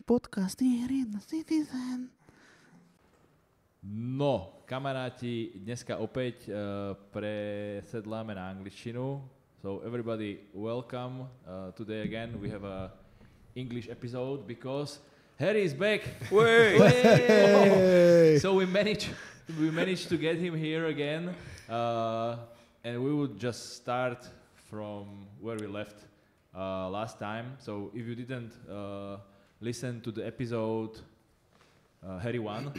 Podcast Tier1 Citizen. No, kamaráti, dneska opäť presedláme na angličtinu. So everybody, welcome. Today again we have a English episode because Harry is back. Hey. So we managed to get him here again, and we would just start from where we left last time. So if you didn't listen to the episode Harry won.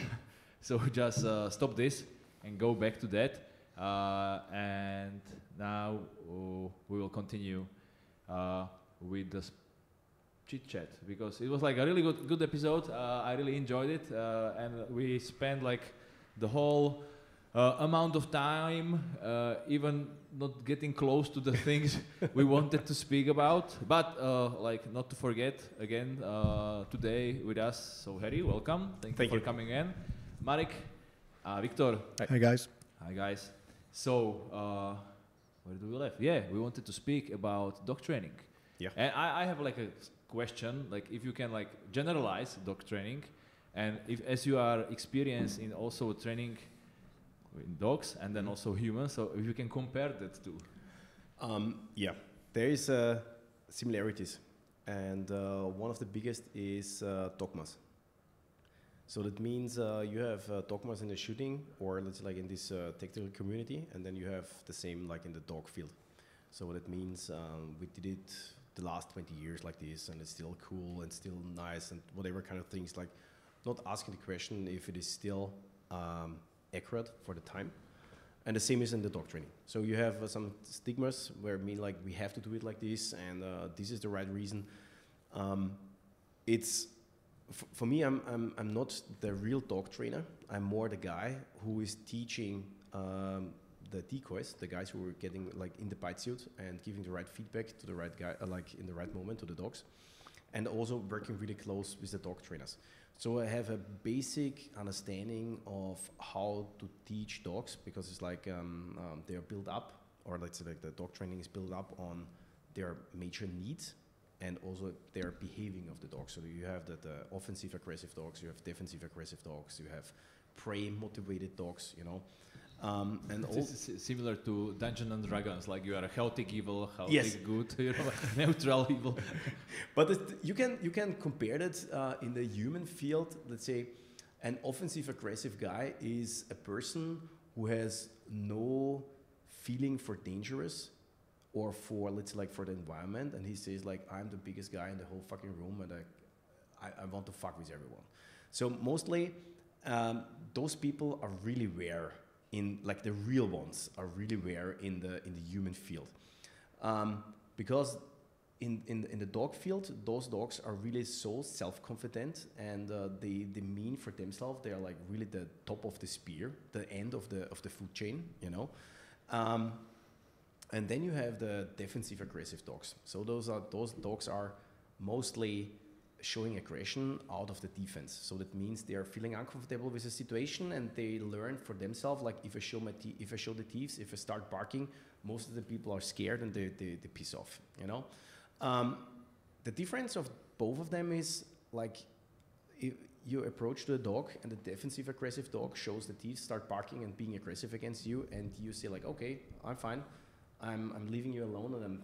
So just stop this and go back to that, and now we will continue with the chit chat because it was like a really good episode. I really enjoyed it, and we spent like the whole amount of time, even not getting close to the things we wanted to speak about. But like not to forget again today with us. So Harry, welcome. Thank you for coming in. Marek, Viktor. Hi guys. Hi guys. So, where do we left? Yeah, we wanted to speak about dog training. Yeah. And I have like a question, like if you can like generalize dog training, and if as you are experienced in also training in dogs and then also humans, so if you can compare that to. Yeah, there is similarities, and one of the biggest is dogmas. So that means you have dogmas in the shooting, or let's say like in this tactical community, and then you have the same like in the dog field. So that means we did it the last 20 years like this, and it's still cool and still nice and whatever kind of things, like not asking the question if it is still accurate for the time. And the same is in the dog training. So you have some stigmas where I mean like we have to do it like this, and this is the right reason. It's for me, I'm not the real dog trainer. I'm more the guy who is teaching the decoys, the guys who are getting like in the bite suit and giving the right feedback to the right guy, like in the right moment to the dogs, and also working really close with the dog trainers. So I have a basic understanding of how to teach dogs because it's like they are built up, or let's say like the dog training is built up on their major needs. And also their behaving of the dogs. So you have the offensive aggressive dogs, you have defensive aggressive dogs, you have prey motivated dogs, you know. And This is similar to Dungeons and Dragons, like you are a chaotic evil, chaotic yes. good, you know, neutral evil. But you can compare that in the human field. Let's say an offensive aggressive guy is a person who has no feeling for dangerous or for, let's say, like for the environment, and he says like, I'm the biggest guy in the whole fucking room, and I want to fuck with everyone. So mostly, those people are really rare in, like the real ones are really rare in the human field, because in the dog field, those dogs are really so self-confident, and they mean for themselves, they are like really the top of the spear, the end of the food chain, you know. And then you have the defensive aggressive dogs. So those dogs are mostly showing aggression out of the defense. So that means they are feeling uncomfortable with the situation, and they learn for themselves, like if I show the teeth, if I start barking, most of the people are scared and they piss off, you know. The difference of both of them is like if you approach to a dog and the defensive aggressive dog shows the teeth, start barking and being aggressive against you, and you say like, okay, I'm fine. I'm leaving you alone, and I'm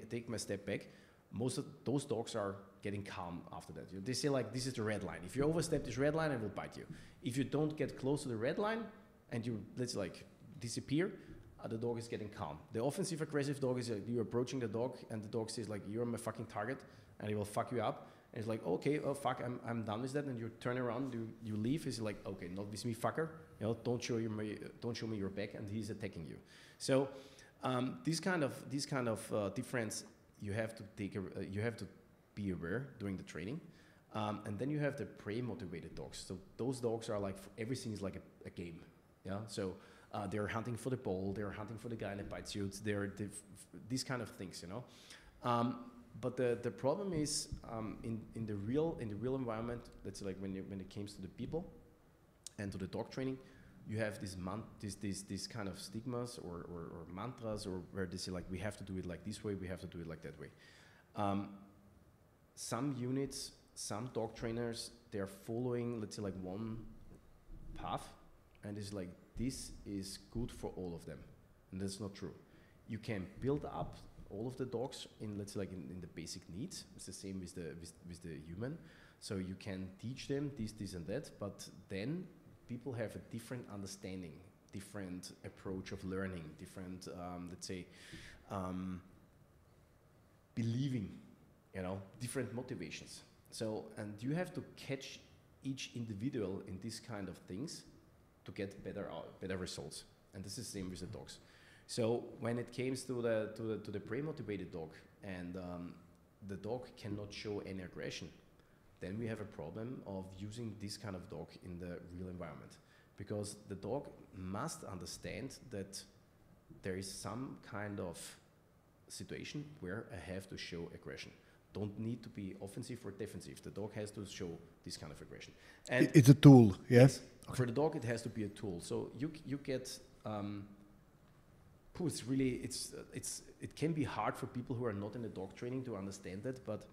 take my step back. Most of those dogs are getting calm after that. They say like, this is the red line. If you overstep this red line, I will bite you. If you don't get close to the red line and you, let's like, disappear, the dog is getting calm. The offensive aggressive dog is like, you're approaching the dog, and the dog says like, you're my fucking target, and he will fuck you up. And it's like, okay, oh fuck, I'm done with that. And you turn around, you leave. He's like, okay, not with me, fucker. You know, don't show me your back, and he's attacking you. So. This kind of difference you have to you have to be aware during the training, and then you have the prey motivated dogs. So those dogs are like, everything is like a game, yeah. So they're hunting for the ball, they're hunting for the guy in the bite suits, these kind of things, you know. But the problem is in the real environment. That's like when it comes to the people and to the dog training. You have this kind of stigmas or mantras, or where they say like, we have to do it like this way, we have to do it like that way. Some units, some dog trainers, they're following, let's say, like one path, and it's like, this is good for all of them. And that's not true. You can build up all of the dogs in, let's say, like in the basic needs. It's the same with the human. So you can teach them this and that, but then people have a different understanding, different approach of learning, different, let's say, believing, different motivations. So, and you have to catch each individual in this kind of things to get better results. And this is the same with the dogs. So when it comes to the pre-motivated dog, and the dog cannot show any aggression, then we have a problem of using this kind of dog in the real environment, because the dog must understand that there is some kind of situation where I have to show aggression. Don't need to be offensive or defensive. The dog has to show this kind of aggression. And it's a tool, yes? Okay. For the dog, it has to be a tool. So you get, it's really, it can be hard for people who are not in the dog training to understand that, but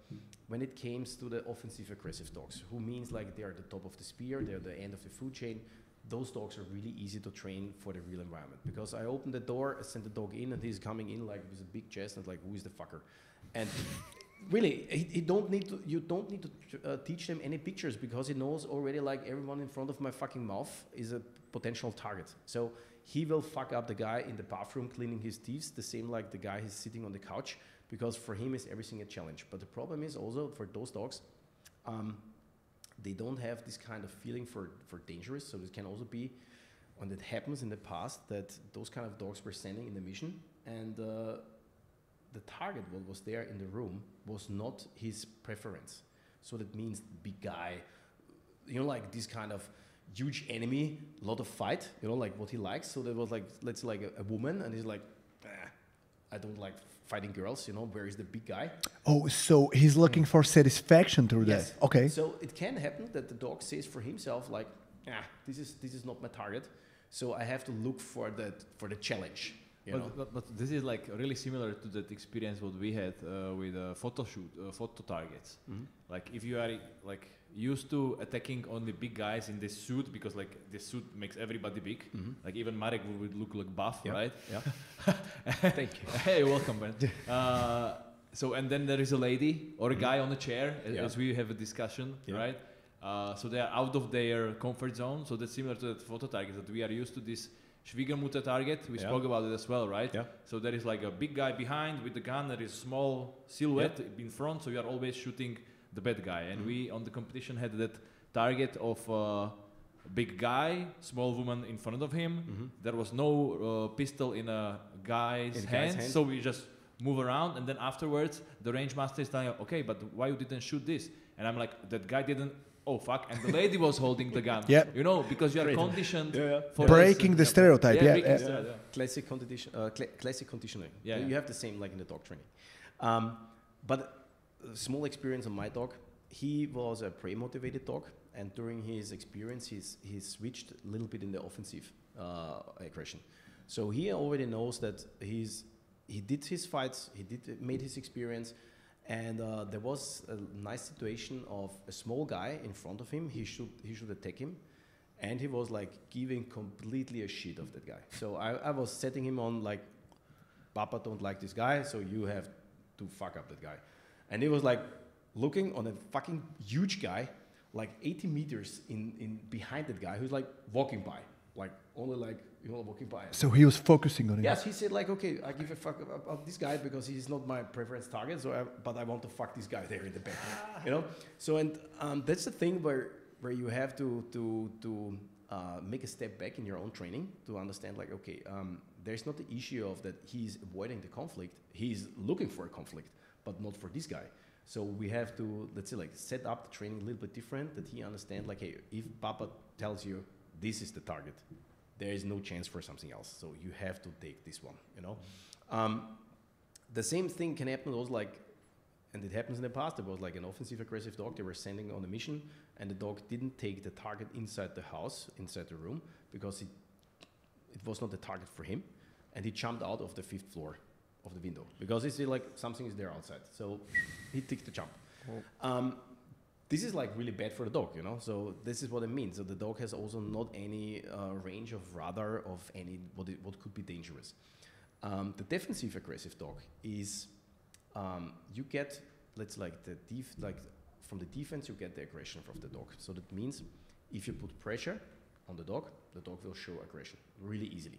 when it comes to the offensive aggressive dogs, who means like they are the top of the spear, they're the end of the food chain, those dogs are really easy to train for the real environment. Because I open the door, I send the dog in, and he's coming in like with a big chest, and like, who is the fucker? And really, you don't need to teach them any pictures, because he knows already like everyone in front of my fucking mouth is a potential target. So he will fuck up the guy in the bathroom cleaning his teeth, the same like the guy who's sitting on the couch, because for him is everything a challenge. But the problem is also for those dogs, they don't have this kind of feeling for dangerous. So it can also be, when it happens in the past, that those kind of dogs were standing in the mission, and the target, what was there in the room, was not his preference. So that means big guy, like this kind of huge enemy, lot of fight, like what he likes. So there was like, let's say like a woman, and he's like, I don't like fighting girls, where is the big guy? Oh, so he's looking for satisfaction through Yes. that. Okay. So it can happen that the dog says for himself like, this is not my target. So I have to look for the challenge. But this is like really similar to that experience what we had with photo targets. Mm-hmm. Like if you are like used to attacking only big guys in this suit, because like this suit makes everybody big. Mm-hmm. Like even Marek would look like buff, right? Yeah. Thank you. Hey, welcome, man. So and then there is a lady or a guy on a chair, as we have a discussion, right? So they are out of their comfort zone. So that's similar to that photo target, that we are used to this Schwiegermutter target. We spoke about it as well, right? Yeah. So there is like a big guy behind with the gun. There is a small silhouette in front. So you are always shooting the bad guy. And we on the competition had that target of a big guy, small woman in front of him. Mm-hmm. There was no pistol in a guy's hand. So we just move around, and then afterwards the range master is telling, okay, but why you didn't shoot this? And I'm like, that guy didn't. Oh fuck! And the lady was holding the gun. Yeah. Because you are conditioned for breaking the stereotype. breaking Yeah. the stereotype. Classic conditioning. Yeah. You have the same like in the dog training. But a small experience on my dog. He was a prey-motivated dog, and during his experience, he switched a little bit in the offensive aggression. So he already knows that he did his fights, made his experience, and there was a nice situation of a small guy in front of him. He should attack him, and he was like giving completely a shit of that guy. So I was setting him on like, Papa don't like this guy, so you have to fuck up that guy. And he was like looking on a fucking huge guy, like 80 meters in behind that guy, who's like walking by, like only like, walking by. So he was focusing on it. Yes, he said like, okay, I give a fuck about this guy because he's not my preference target, but I want to fuck this guy there in the back, So and that's the thing where you have to make a step back in your own training to understand like, okay, there's not the issue of that he's avoiding the conflict, he's looking for a conflict, but not for this guy. So we have to, let's say, like set up the training a little bit different, that he understands like, hey, if Papa tells you this is the target, there is no chance for something else. So you have to take this one, The same thing can happen also like, and it happens in the past, there was like an offensive aggressive dog, they were sending on a mission, and the dog didn't take the target inside the house, inside the room, because it was not the target for him, and he jumped out of the 5th floor. of the window because it's like something is there outside. So he took the jump. This is like really bad for the dog, you know. So this is what it means. So the dog has also not any range of radar of any what could be dangerous. The defensive aggressive dog is you get from the defense you get the aggression from the dog. So that means if you put pressure on the dog will show aggression really easily.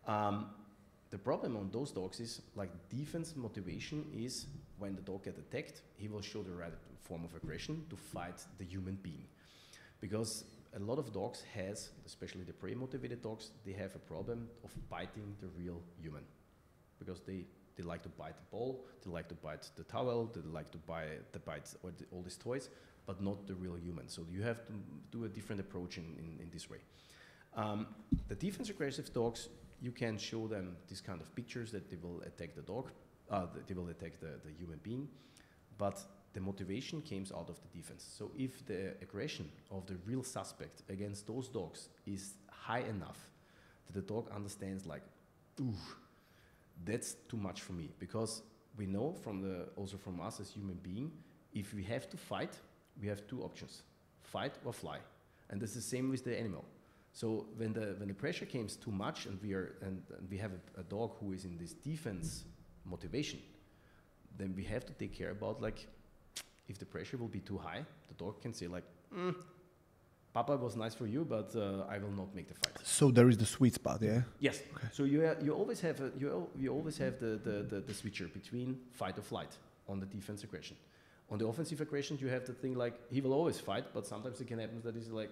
The problem on those dogs is like defense motivation is when the dog gets attacked, he will show the right form of aggression to fight the human being. Because a lot of dogs has, especially the prey motivated dogs, they have a problem of biting the real human. Because they like to bite the ball, they like to bite the towel, they like to bite all these toys, but not the real human. So you have to do a different approach in this way. The defense aggressive dogs, you can show them this kind of pictures that they will attack the dog, they will attack the human being, but the motivation comes out of the defense. So if the aggression of the real suspect against those dogs is high enough that the dog understands like, ooh, that's too much for me, because we know also from us as human being, if we have to fight, we have two options, fight or fly. And that's the same with the animal. So when the pressure comes too much and we have a dog who is in this defense motivation, then we have to take care about like, if the pressure will be too high, the dog can say like, Papa was nice for you, but I will not make the fight. So there is the sweet spot, yeah? Yes. Okay. So you always have the switcher between fight or flight on the defense aggression. On the offensive aggression, you have the thing like he will always fight, but sometimes it can happen that he's like,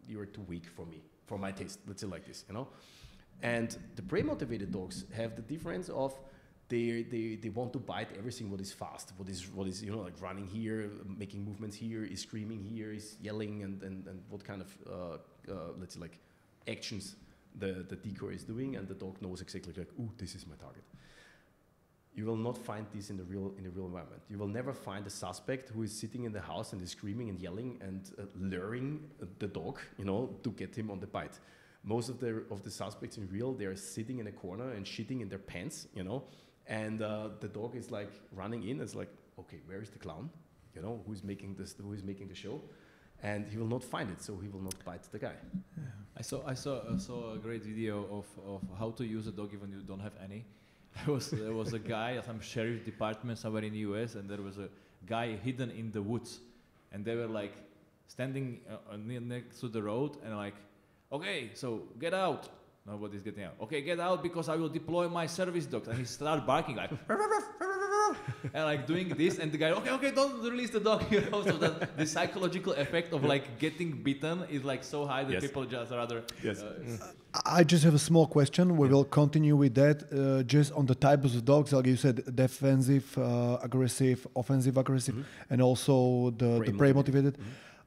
you are too weak for me, for my taste. Let's say like this, you know. And the prey motivated dogs have the difference of they want to bite everything what is fast, what is you know, like running here, making movements here, is screaming here, is yelling, and what kind of let's say like actions the decoy is doing, and the dog knows exactly like, ooh, this is my target. You will not find this in the real environment. You will never find a suspect who is sitting in the house and is screaming and yelling and luring the dog, you know, to get him on the bite. Most of the suspects in real, they are sitting in a corner and shitting in their pants, you know, and the dog is like running in. It's like, okay, where is the clown? You know, who is making the show? And he will not find it, so he will not bite the guy. Yeah. I saw a great video of how to use a dog even you don't have any. There was a guy at some sheriff department somewhere in the US, and there was a guy hidden in the woods, and they were like standing next to the road and like, okay, so get out. Nobody's getting out. Okay, get out because I will deploy my service dogs. And he started barking like, and like doing this, and the guy, okay, don't release the dog. You know, so that the psychological effect of like getting bitten is like so high that people just rather. Yes. I just have a small question. We will continue with that. Just on the types of dogs, like you said, defensive, aggressive, offensive, aggressive, and also the prey motivated.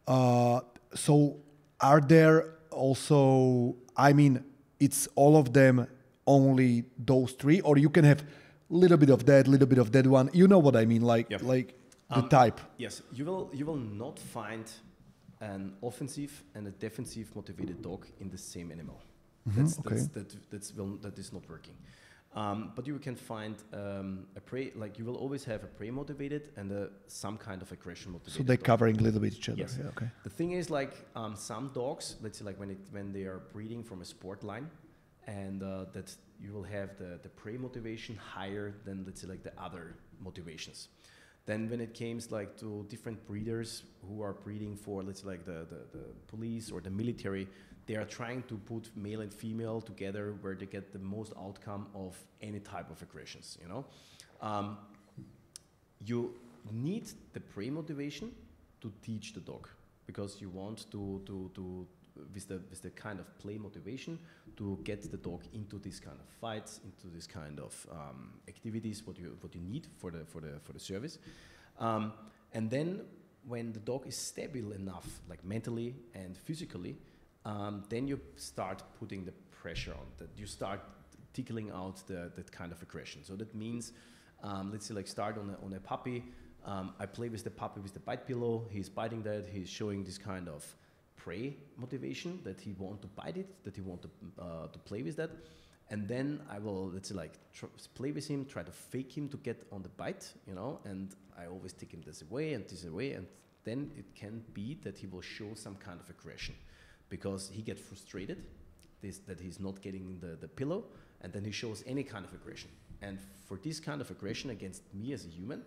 So are there also, I mean, it's all of them only those three, or you can have little bit of that one. You know what I mean, like the type. Yes, you will not find an offensive and a defensive motivated dog in the same animal. That is not working. But you can find a prey, like you will always have a prey motivated and some kind of aggression motivated. So they're covering a little bit each other. Yes. Yeah, okay. The thing is, like some dogs, let's say like when they are breeding from a sport line, and that you will have the prey motivation higher than, let's say, like the other motivations. Then when it comes like to different breeders who are breeding for, let's say, like the police or the military, they are trying to put male and female together where they get the most outcome of any type of aggressions, you know. You need the prey motivation to teach the dog, because you want to with the kind of play motivation to get the dog into this kind of fights, into this kind of activities what you need for the service, and then when the dog is stable enough, like mentally and physically, then you start putting the pressure on that. You start tickling out that kind of aggression. So that means, let's say, like start on a puppy. I play with the puppy with the bite pillow. He's biting that. He's showing this kind of prey motivation that he want to bite it, that he want to play with that. And then I will, let's say, like play with him, try to fake him to get on the bite, you know, and I always take him this away, and then it can be that he will show some kind of aggression because he gets frustrated that he's not getting the pillow, and then he shows any kind of aggression. And for this kind of aggression against me as a human,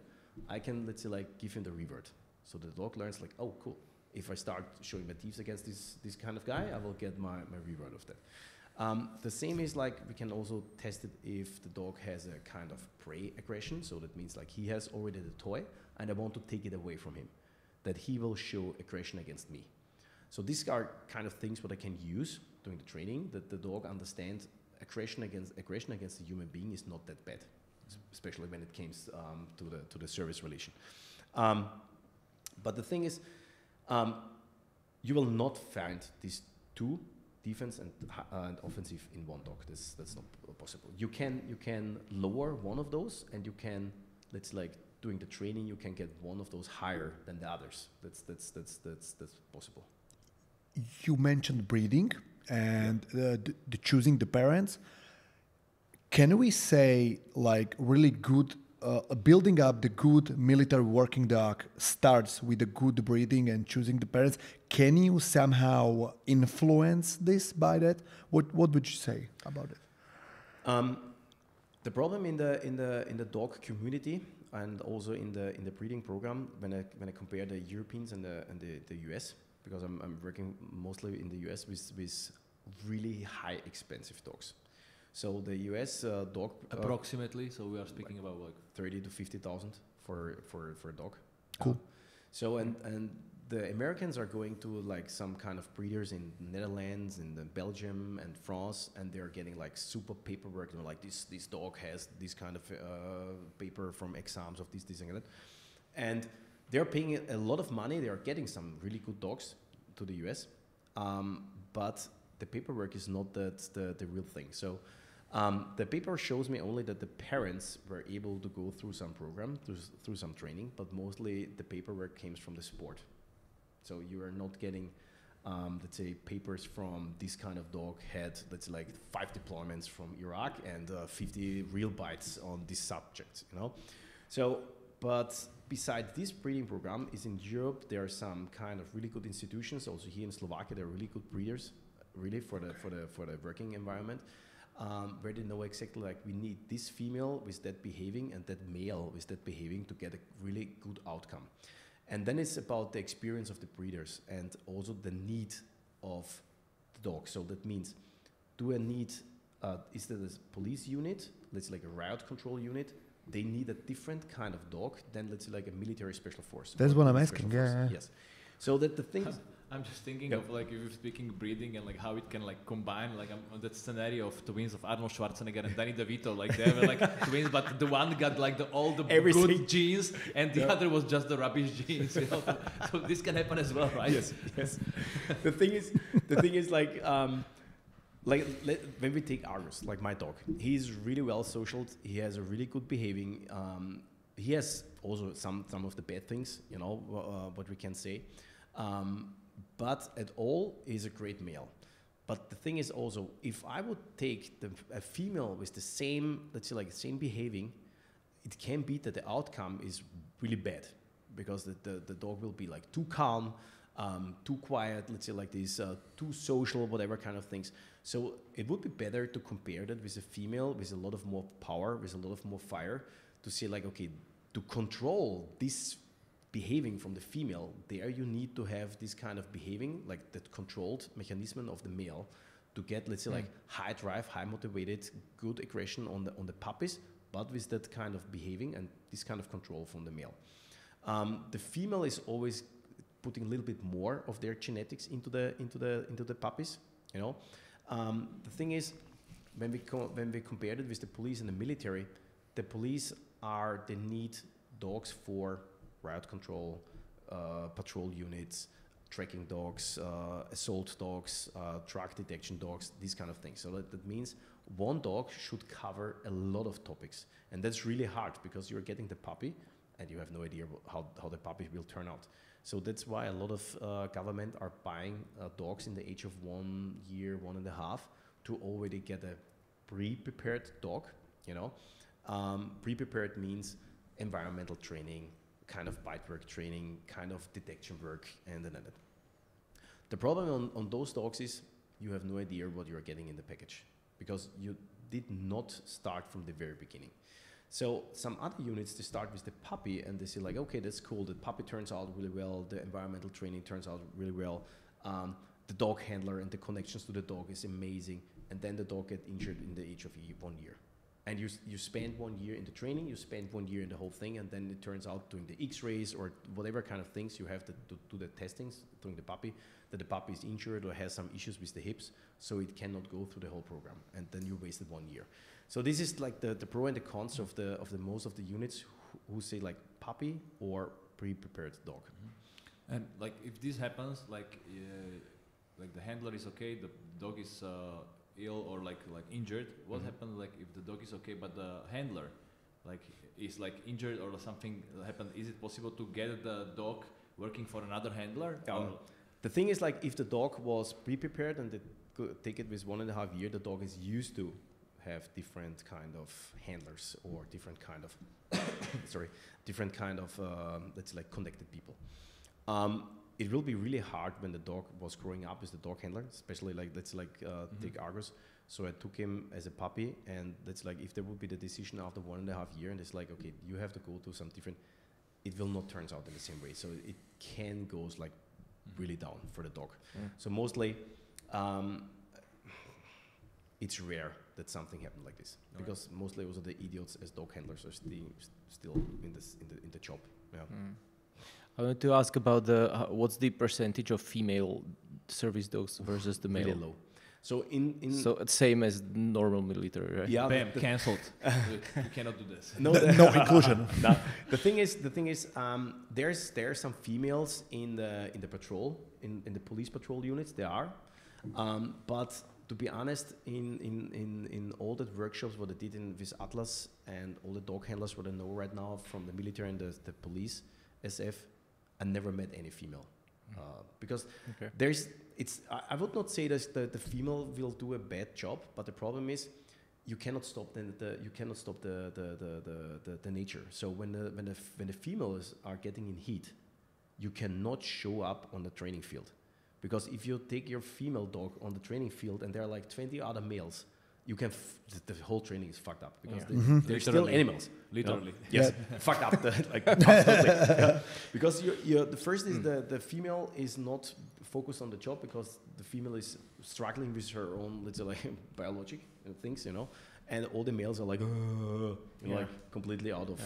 I can, let's say, like give him the revert. So the dog learns like, oh, cool. If I start showing my teeth against this kind of guy, I will get my reward of that. The same is like we can also test it if the dog has a kind of prey aggression. So that means like he has already the toy and I want to take it away from him, that he will show aggression against me. So these are kind of things what I can use during the training, that the dog understands aggression against a human being is not that bad, especially when it comes to the service relation. But the thing is, you will not find these two, defense and offensive, in one dog. That's not possible. You can lower one of those, and you can, let's like doing the training, you can get one of those higher than the others. That's possible. You mentioned breeding and the choosing the parents. Can we say like really good building up the good military working dog starts with the good breeding and choosing the parents? Can you somehow influence this by that? What would you say about it? The problem in the dog community and also in the breeding program, when I compare the Europeans and the US, because I'm working mostly in the US with really high expensive dogs. So the US dog approximately. So we are speaking about like 30 to 50,000 for a dog. Cool. So and the Americans are going to like some kind of breeders in Netherlands, in Belgium and France, and they're getting like super paperwork. You know, like this dog has this kind of paper from exams of this and that, and they're paying a lot of money. They are getting some really good dogs to the US, but the paperwork is not the real thing. So the paper shows me only that the parents were able to go through some program, through some training, but mostly the paperwork came from the sport. So you are not getting, let's say, papers from this kind of dog had, let's say, like 5 deployments from Iraq and 50 real bites on this subject, you know. So, but besides this breeding program, is in Europe there are some kind of really good institutions. Also here in Slovakia, there are really good breeders, really for the working environment, where they know exactly like we need this female with that behaving and that male with that behaving to get a really good outcome. And then it's about the experience of the breeders and also the need of the dog. So that means, do I need, is there a police unit, let's say like a riot control unit? They need a different kind of dog than, let's say, like a military special force. That's what I'm asking, yeah. Yes. So that the thing is, I'm just thinking of like if you're speaking breeding and like how it can like combine like on that scenario of twins of Arnold Schwarzenegger and Danny DeVito, like they were like twins, but the one got like all the good genes and the other was just the rubbish genes. You know? So this can happen as well, right? Yes. The thing is like when we take Argus, like my dog, he's really well socialed. He has a really good behaving. He has also some of the bad things, you know, what we can say. But at all, he's a great male. But the thing is also, if I would take a female with the same, let's say like same behaving, it can be that the outcome is really bad because the dog will be like too calm, too quiet, let's say like this, too social, whatever kind of things. So it would be better to compare that with a female with a lot of more power, with a lot of more fire, to say like, okay, to control this behaving from the female, there you need to have this kind of behaving, like that controlled mechanism of the male, to get, let's say, like high drive, high motivated, good aggression on the puppies, but with that kind of behaving and this kind of control from the male. The female is always putting a little bit more of their genetics into the puppies, you know. The thing is, when we compared it with the police and the military, the police they need dogs for riot control, patrol units, tracking dogs, assault dogs, drug detection dogs, these kind of things. So that means one dog should cover a lot of topics. And that's really hard because you're getting the puppy and you have no idea how the puppy will turn out. So that's why a lot of government are buying dogs in the age of 1 year, 1.5, to already get a pre-prepared dog, you know. Pre-prepared means environmental training, kind of bite work training, kind of detection work, and then that. The problem on those dogs is you have no idea what you're getting in the package because you did not start from the very beginning. So some other units, they start with the puppy and they say like, okay, that's cool. The puppy turns out really well. The environmental training turns out really well. The dog handler and the connections to the dog is amazing. And then the dog gets injured in the age of 1 year. And you spend 1 year in the training, you spend 1 year in the whole thing, and then it turns out doing the X-rays or whatever kind of things you have to do the testings during the puppy, that the puppy is injured or has some issues with the hips, so it cannot go through the whole program, and then you wasted 1 year. So this is like the pro and the cons of the most of the units who say like puppy or pre-prepared dog. Mm-hmm. And like if this happens, like the handler is okay, the dog is ill or like injured, what Mm-hmm. happens like if the dog is okay but the handler like is like injured or something happened? Is it possible to get the dog working for another handler? The thing is like if the dog was pre-prepared and they take it with 1.5 years, the dog is used to have different kind of handlers or different kind of different kind of let's like connected people. It will be really hard when the dog was growing up as the dog handler, especially like let's like take Argus. So I took him as a puppy, and that's like if there would be the decision after 1.5 years, and it's like okay, you have to go to some different. It will not turn out in the same way. So it can goes like really down for the dog. So mostly, it's rare that something happened like this because mostly also the idiots as dog handlers are still in the job. Yeah. I wanted to ask about what's the percentage of female service dogs versus the male? Really low. So so it's same as normal military, right? yeah, Bam, cancelled. You cannot do this. no inclusion. No. The thing is, there's some females in the patrol in the police patrol units. There are, but to be honest, in all the workshops what I did with Atlas and all the dog handlers what I know right now from the military and the police, SF, I never met any female because I would not say that the female will do a bad job, but the problem is you cannot stop the nature. So when the females are getting in heat, you cannot show up on the training field, because if you take your female dog on the training field and there are like 20 other males, you can the whole training is fucked up because they're still animals. Literally. Yes, fucked up. Absolutely. Yeah. Because the first is the female is not focused on the job because the female is struggling with her own, let's say, like biologic things, you know, and all the males are like, like completely out of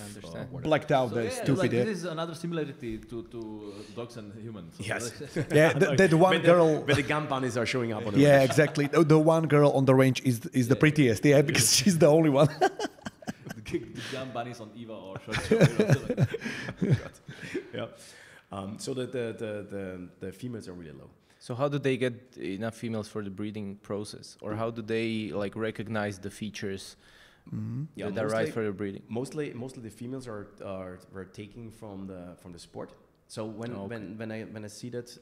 order. Blacked out, So they're yeah, stupid. like Yeah. this is another similarity to dogs and humans. Yes. Yeah, the one girl. When the gun bunnies are showing up on the Yeah, range. exactly. The one girl on the range is the prettiest. Yeah, because she's the only one. The gun bunnies on Eva or short. Yeah. So the females are really low. So how do they get enough females for the breeding process, or how do they like recognize the features that are right for the breeding? Mostly the females were taken from the sport. So when I see that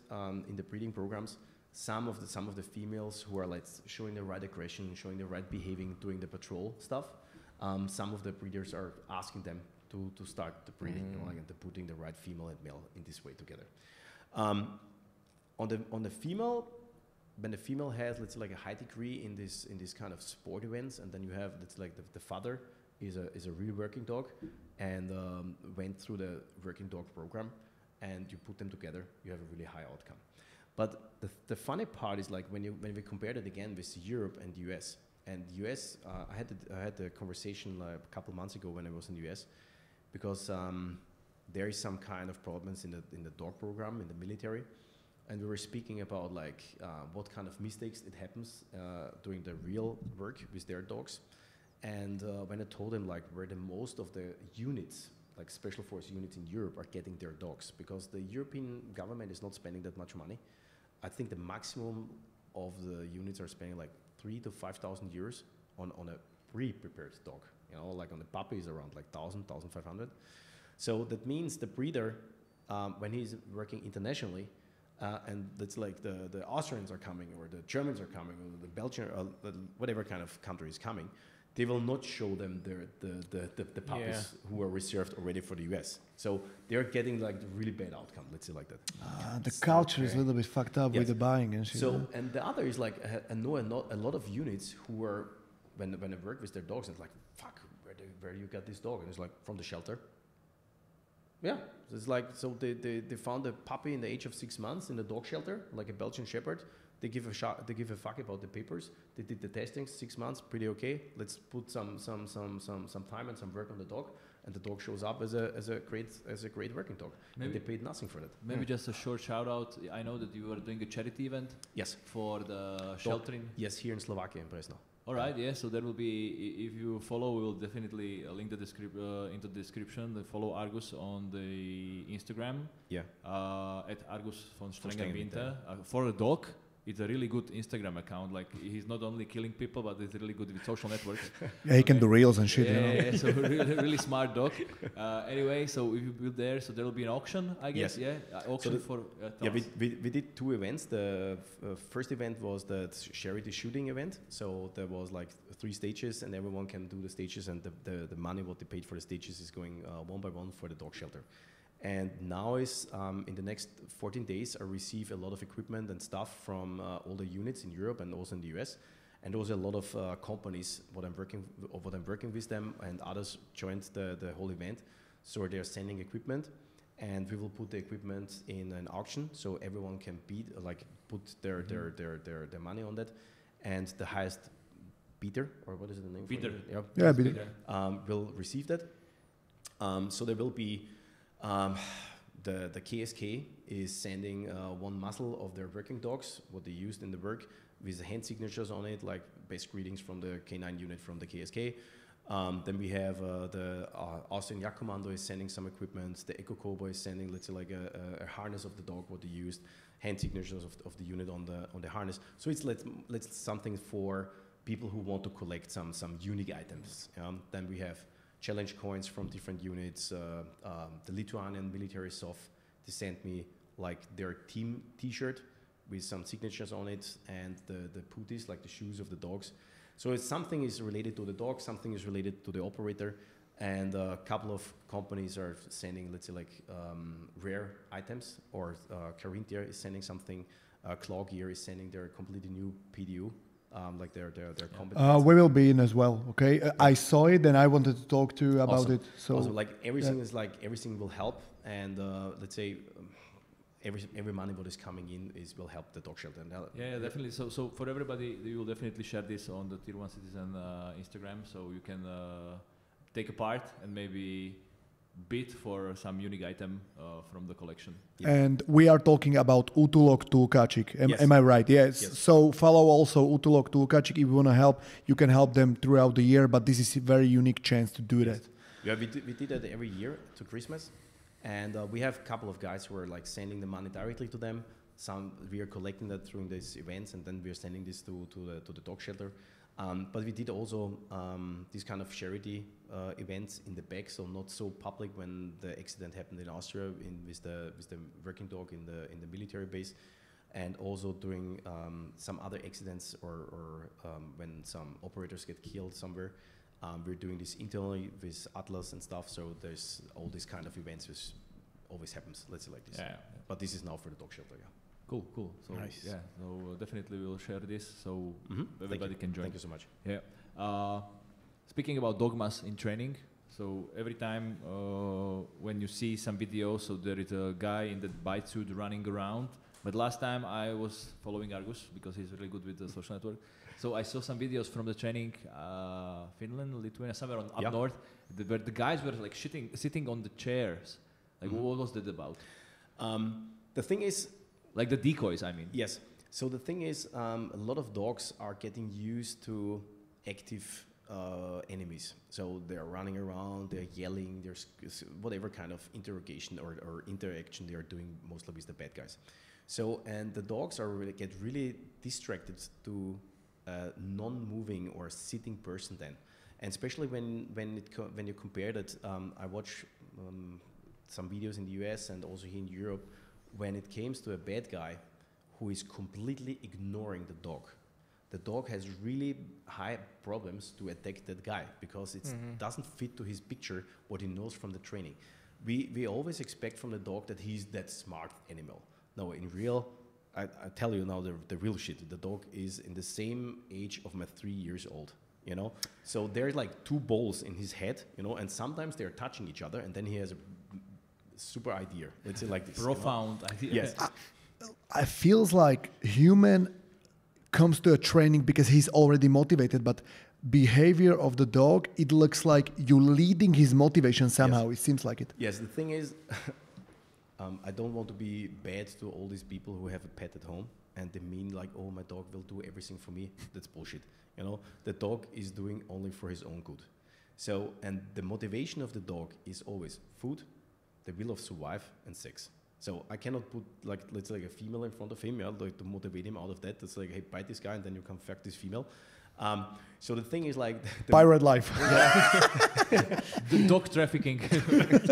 in the breeding programs, some of the females who are like showing the right aggression, showing the right behaving, doing the patrol stuff, some of the breeders are asking them to start the breeding, you know, like, and they're putting the right female and male in this way together. On the female, when the female has, let's say, like a high degree in this kind of sport events, and then you have, let's like the father is a real working dog, and went through the working dog program, and you put them together, you have a really high outcome. But the funny part is like when we compare it again with Europe and the US. And the US, I had a conversation like a couple months ago when I was in the US, because there is some kind of problems in the dog program in the military. And we were speaking about like what kind of mistakes it happens during the real work with their dogs. And when I told them like where the most of the units, like special force units in Europe, are getting their dogs, because the European government is not spending that much money. I think the maximum of the units are spending like 3,000 to 5,000 euros on a pre-prepared dog. You know, like on the puppy is around like 1,000, 1,500. So that means the breeder, when he's working internationally, and that's like the Austrians are coming, or the Germans are coming, or the Belgian, or whatever kind of country is coming, they will not show them the puppies who are reserved already for the US. So they're getting like the really bad outcome, let's say like that. The culture is a little bit fucked up with the buying and shit. So, and the other is like, I know a lot of units who are, when I work with their dogs, and it's like, fuck, where you got this dog? And it's like, from the shelter. Yeah, so it's like, so they found a puppy in the age of 6 months in the dog shelter, like a Belgian Shepherd. They give a fuck about the papers. They did the testing, 6 months, pretty okay. Let's put some time and some work on the dog, and the dog shows up as a great working dog. Maybe and they paid nothing for that. Maybe just a short shout out. I know that you are doing a charity event. Yes. For the sheltering. Yes, here in Slovakia, in Bresno. All right, yeah. So there will be, if you follow, we will definitely link the into the description. Follow Argus on the Instagram. Yeah. At Argus von Strengenwinter. For a dog, it's a really good Instagram account. Like, he's not only killing people, but he's really good with social networks. Yeah, he can do reels and shit. Yeah, so really smart dog. Anyway, so if you build there, so there will be an auction, I guess. Yes. Yeah, auction for. We did 2 events. The first event was the charity shooting event. So there was like 3 stages, and everyone can do the stages, and the money what they paid for the stages is going one by one for the dog shelter. And now is in the next 14 days, I receive a lot of equipment and stuff from all the units in Europe and also in the US, and also a lot of companies what I'm working with them, and others joined the whole event. So they're sending equipment, and we will put the equipment in an auction, so everyone can put their money on that, and the highest bidder, or what is the name? Bidder. Yeah, bidder. Will receive that. So there will be. The KSK is sending one muzzle of their working dogs, what they used in the work, with the hand signatures on it, like best greetings from the K9 unit from the KSK. Then we have the Austrian Jagdkommando is sending some equipment. The Eco Cobra is sending, let's say, like a harness of the dog, what they used, hand signatures of the unit on the harness. So it's let's something for people who want to collect some unique items. Then we have challenge coins from different units. The Lithuanian military soft, they sent me like their team T-shirt with some signatures on it, and the putties, like the shoes of the dogs. So it's something is related to the dog, something is related to the operator, and a couple of companies are sending, let's say, like rare items, or Carinthia is sending something, Claw Gear is sending their completely new PDU. Like their competence. We will be in as well. Okay, I saw it and I wanted to talk to you about awesome. it. So also, like everything is like everything will help, and let's say every money what is coming in will help the dog shelter. Yeah, definitely. So for everybody, you will definitely share this on the Tier 1 Citizen Instagram, so you can take a part and maybe bid for some unique item from the collection. Yeah. And we are talking about Utulok Tulkačik. Yes. Am I right? Yes. Yes. So follow also Utulok Tulkačik. If you want to help, you can help them throughout the year, but this is a very unique chance to do that. Yeah, we did that every year to Christmas. And we have a couple of guys who are like sending the money directly to them. Some we are collecting that during these events, and then we are sending this to the dog shelter. But we did also these kind of charity events in the back, so not so public. When the accident happened in Austria with the working dog in the military base, and also during some other accidents or when some operators get killed somewhere, we're doing this internally with Atlas and stuff. So there's all these kind of events which always happens. Let's say like this. Yeah. But this is now for the dog shelter. Yeah. Cool. So nice. Yeah, so definitely we'll share this so everybody can join. Thank you so much. Yeah. Speaking about dogmas in training, so every time when you see some videos, so there is a guy in that bite suit running around. But last time I was following Argus because he's really good with the social network. So I saw some videos from the training, Finland, Lithuania, somewhere up north, where the guys were like sitting on the chairs. Like what was that about? The thing is, like the decoys, I mean. Yes. So the thing is, a lot of dogs are getting used to active enemies. So they're running around, they're yelling, there's whatever kind of interrogation or interaction they are doing mostly with the bad guys. So, and the dogs get really distracted to non-moving or sitting person then. And especially when you compare that, I watch some videos in the US and also here in Europe when it comes to a bad guy who is completely ignoring the dog has really high problems to attack that guy because it doesn't fit to his picture what he knows from the training. We always expect from the dog that he's that smart animal. No, in real, I tell you now the real shit. The dog is in the same age of my 3 years old, you know? So there's like two balls in his head, you know, and sometimes they're touching each other and then he has a super idea. Let's say like this. Profound idea. Yes. I feels like human comes to a training because he's already motivated, but behavior of the dog, it looks like you leading his motivation somehow. Yes. It seems like it. Yes, the thing is, I don't want to be bad to all these people who have a pet at home and they mean like, oh, my dog will do everything for me. That's bullshit. You know, the dog is doing only for his own good. So, and the motivation of the dog is always food, the will of survive, and sex. So I cannot put like, let's say like a female in front of him, yeah, like to motivate him out of that. It's like, hey, bite this guy and then you can fuck this female. So the thing is like... Pirate life. The dog trafficking.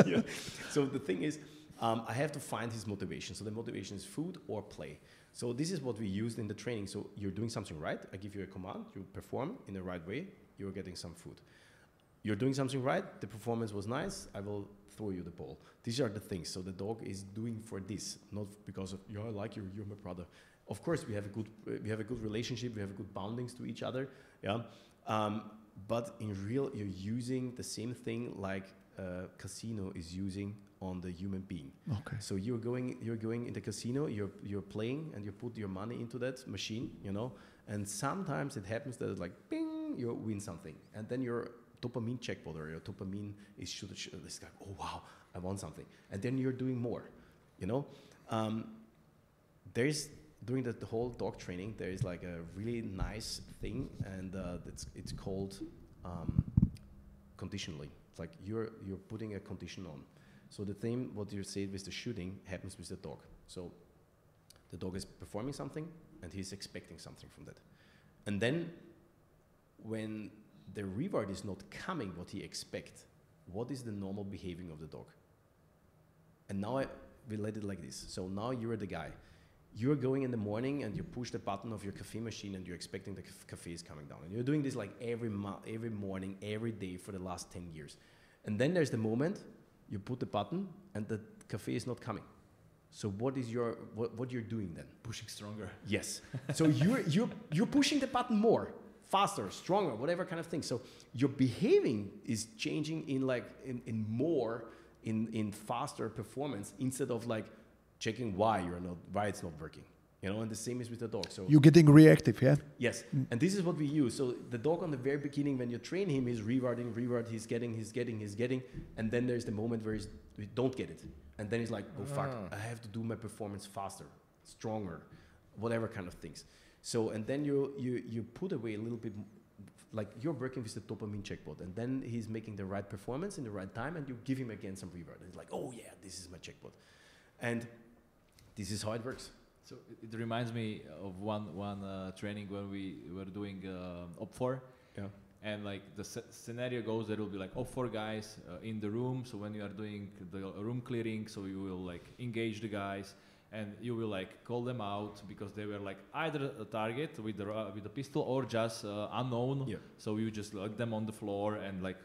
Yeah. So the thing is, I have to find his motivation. So the motivation is food or play. So this is what we used in the training. So you're doing something right. I give you a command. You perform in the right way. You're getting some food. You're doing something right. The performance was nice. I will throw you the ball. These are the things. So the dog is doing for this, not because of, I like you, you're my brother. Of course, we have a good relationship. We have good boundings to each other. Yeah. But in real, you're using the same thing like a casino is using on the human being. Okay. So you're going in the casino. You're playing and you put your money into that machine. You know. And sometimes it happens that it's like, bing, you win something, and then your dopamine checkpoint or your dopamine is it's like, oh wow, I won something, and then you're doing more. You know. There's during the whole dog training, there is like a really nice thing, and it's called conditionally. It's like you're putting a condition on. So the thing, what you said with the shooting, happens with the dog. So the dog is performing something, and he's expecting something from that. And then when the reward is not coming what he expects, what is the normal behaving of the dog? And now we let it like this. So now you're the guy. You're going in the morning and you push the button of your cafe machine and you're expecting the cafe is coming down. And you're doing this like every morning, every day for the last 10 years. And then there's the moment you put the button and the cafe is not coming. So what is what you're doing then? Pushing stronger. Yes. So you're pushing the button more, faster, stronger, whatever kind of thing. So your behaving is changing in faster performance instead of like checking why it's not working. You know, and the same is with the dog. So you're getting reactive, yeah? Yes, and this is what we use. So the dog on the very beginning, when you train him, he's rewarding, he's getting, and then there's the moment where we don't get it. And then he's like, oh fuck, I have to do my performance faster, stronger, whatever kind of things. So, and then you put away a little bit, like you're working with the dopamine checkpoint, and then he's making the right performance in the right time, and you give him again some reward. And he's like, oh yeah, this is my checkpoint. And this is how it works. So it reminds me of one training when we were doing op4. Yeah. And like the scenario goes, there will be like op4 guys in the room. So when you are doing the room clearing, so you will like engage the guys and you will like call them out because they were like either a target with the pistol or just unknown. Yeah. So you just let them on the floor and like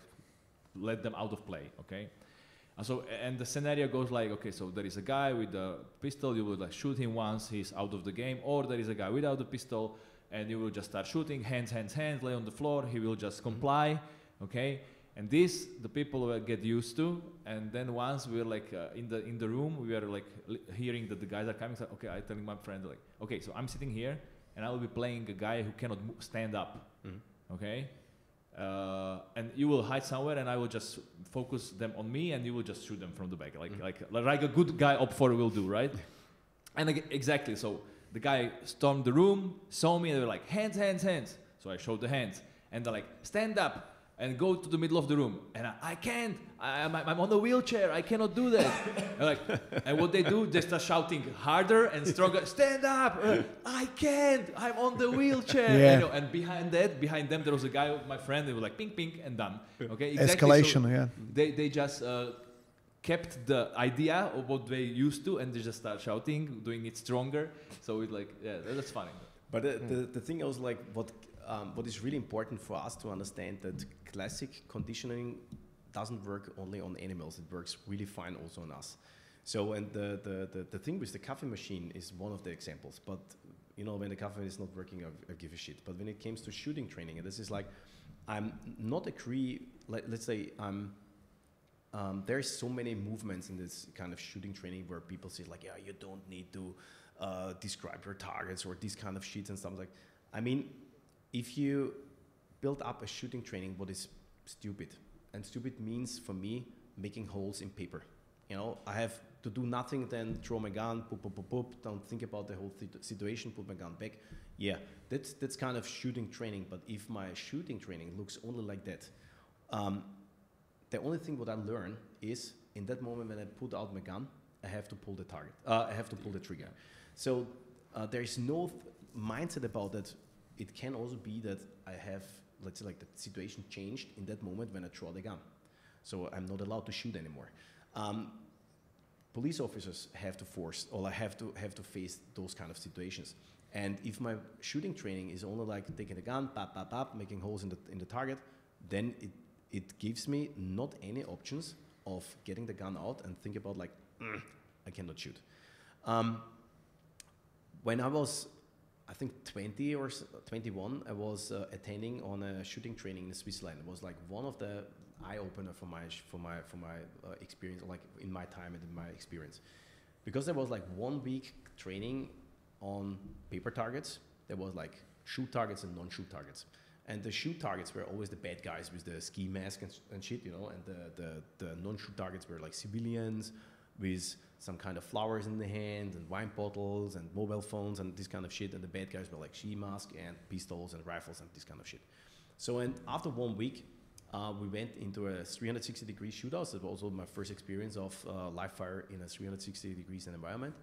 let them out of play. Okay. And the scenario goes like, okay, so there is a guy with a pistol, you will like shoot him once he's out of the game, or there is a guy without the pistol, and you will just start shooting, hands, lay on the floor, he will just comply, okay? And this, the people will get used to, and then once we're like in the room, we are like hearing that the guys are coming, so okay, I'm telling my friend like, okay, so I'm sitting here, and I will be playing a guy who cannot stand up, okay? And you will hide somewhere, and I will just focus them on me, and you will just shoot them from the back, like a good guy op4 will do, right? And exactly. So the guy stormed the room, saw me, and they were like, hands. So I showed the hands, and they're like, stand up and go to the middle of the room. And I can't. I'm on a wheelchair. I cannot do that. And what they do, they start shouting harder and stronger. Stand up! I can't. I'm on the wheelchair. Yeah. And behind them, there was a guy, my friend. They were like, ping, and done. Okay. Exactly. Escalation. So yeah. They just kept the idea of what they used to, and they just start shouting, doing it stronger. So it's like, yeah, that's funny. But the thing is, like, what is really important for us to understand that classic conditioning doesn't work only on animals. It works really fine also on us. So, and the thing with the coffee machine is one of the examples. But you know, when the coffee is not working, I give a shit. But when it comes to shooting training, and this is like, I'm not agree. Let's say there's so many movements in this kind of shooting training where people say like, yeah, you don't need to describe your targets or these kind of shit and stuff like. I mean, if you build up a shooting training, what is stupid? And stupid means for me making holes in paper. You know, I have to do nothing then throw my gun, boop, boop, boop, boop, don't think about the whole situation, put my gun back. Yeah, that's kind of shooting training. But if my shooting training looks only like that, the only thing what I learn is in that moment when I put out my gun, I have to pull the target. I have to pull the trigger. So there is no mindset about that. It can also be that I have, let's say, like the situation changed in that moment when I draw the gun. So I'm not allowed to shoot anymore. Police officers have to force, or I have to face those kind of situations. And if my shooting training is only like taking the gun, pop, pop, pop, making holes in the target, then it gives me not any options of getting the gun out and think about like, I cannot shoot. When I was, I think 20 or 21, I was attending on a shooting training in Switzerland. It was like one of the eye opener for my experience, like in my time and in my experience, because there was like 1 week training on paper targets. There was like shoot targets and non-shoot targets, and the shoot targets were always the bad guys with the ski mask and shit, you know, and the non-shoot targets were like civilians with some kind of flowers in the hand and wine bottles and mobile phones and this kind of shit, and the bad guys were like ski mask and pistols and rifles and this kind of shit. So, and after 1 week, we went into a 360-degree shootout. That was also my first experience of live fire in a 360 degrees environment.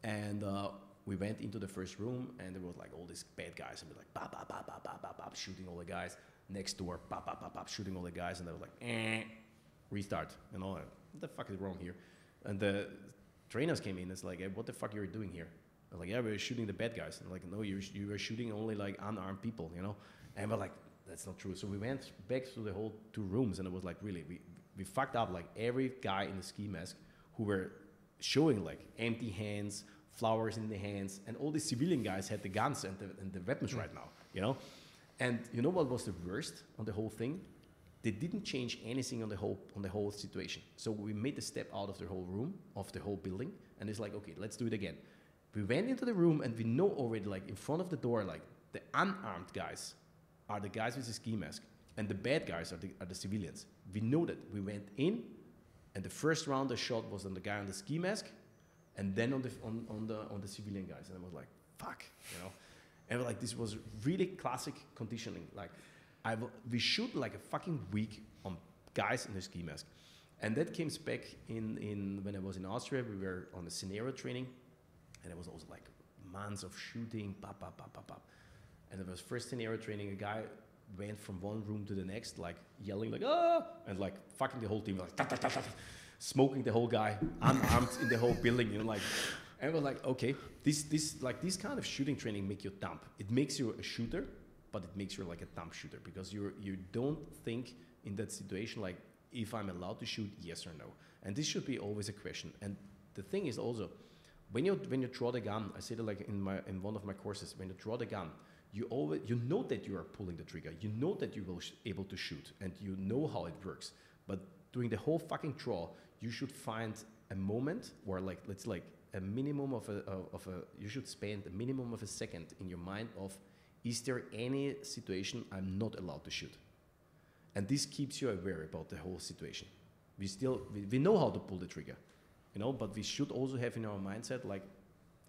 And we went into the first room, and there was like all these bad guys, and we're like, bop, bop, bop, bop, bop, bop, bop, shooting all the guys. Next door, bop, bop, bop, bop, shooting all the guys. And I was like, restart. You know, what the fuck is wrong here? And the trainers came in. It's like, hey, what the fuck are you doing here? I was like, yeah, we're shooting the bad guys. And like, no, you were shooting only like unarmed people, you know? And we're like, that's not true. So we went back to the whole 2 rooms, and it was like, really, we fucked up like every guy in the ski mask who were showing like empty hands, flowers in the hands, and all the civilian guys had the guns and the weapons right now, you know? And you know what was the worst on the whole thing? They didn't change anything on the whole situation. So we made a step out of the whole room, of the whole building, and it's like, okay, let's do it again. We went into the room, and we know already, like in front of the door, like the unarmed guys are the guys with the ski mask, and the bad guys are the civilians. We know that. We went in, and the first round I shot was on the guy on the ski mask, and then on the civilian guys, and I was like, fuck, you know. And we're like, this was really classic conditioning. Like, we shoot like a fucking week on guys in the ski mask, and that came back in when I was in Austria. We were on a scenario training, and it was also like months of shooting, pop, pop, pop, pop, pop. And it was first scenario training. A guy went from one room to the next, like yelling, like ah, and like fucking the whole team, like ta, ta, ta, ta, smoking the whole guy, unarmed in the whole building, you know, like. And we're like, okay, this kind of shooting training make you dumb. It makes you a shooter, but it makes you like a dumb shooter because you don't think in that situation like if I'm allowed to shoot, yes or no. And this should be always a question. And the thing is also, when you draw the gun, I said it like in one of my courses, when you draw the gun, you know that you are pulling the trigger, you know that you will able to shoot, and you know how it works. But during the whole fucking draw, you should find a moment where like let's like a minimum of a you should spend a minimum of a second in your mind of, is there any situation I'm not allowed to shoot? And this keeps you aware about the whole situation. We know how to pull the trigger, you know, but we should also have in our mindset like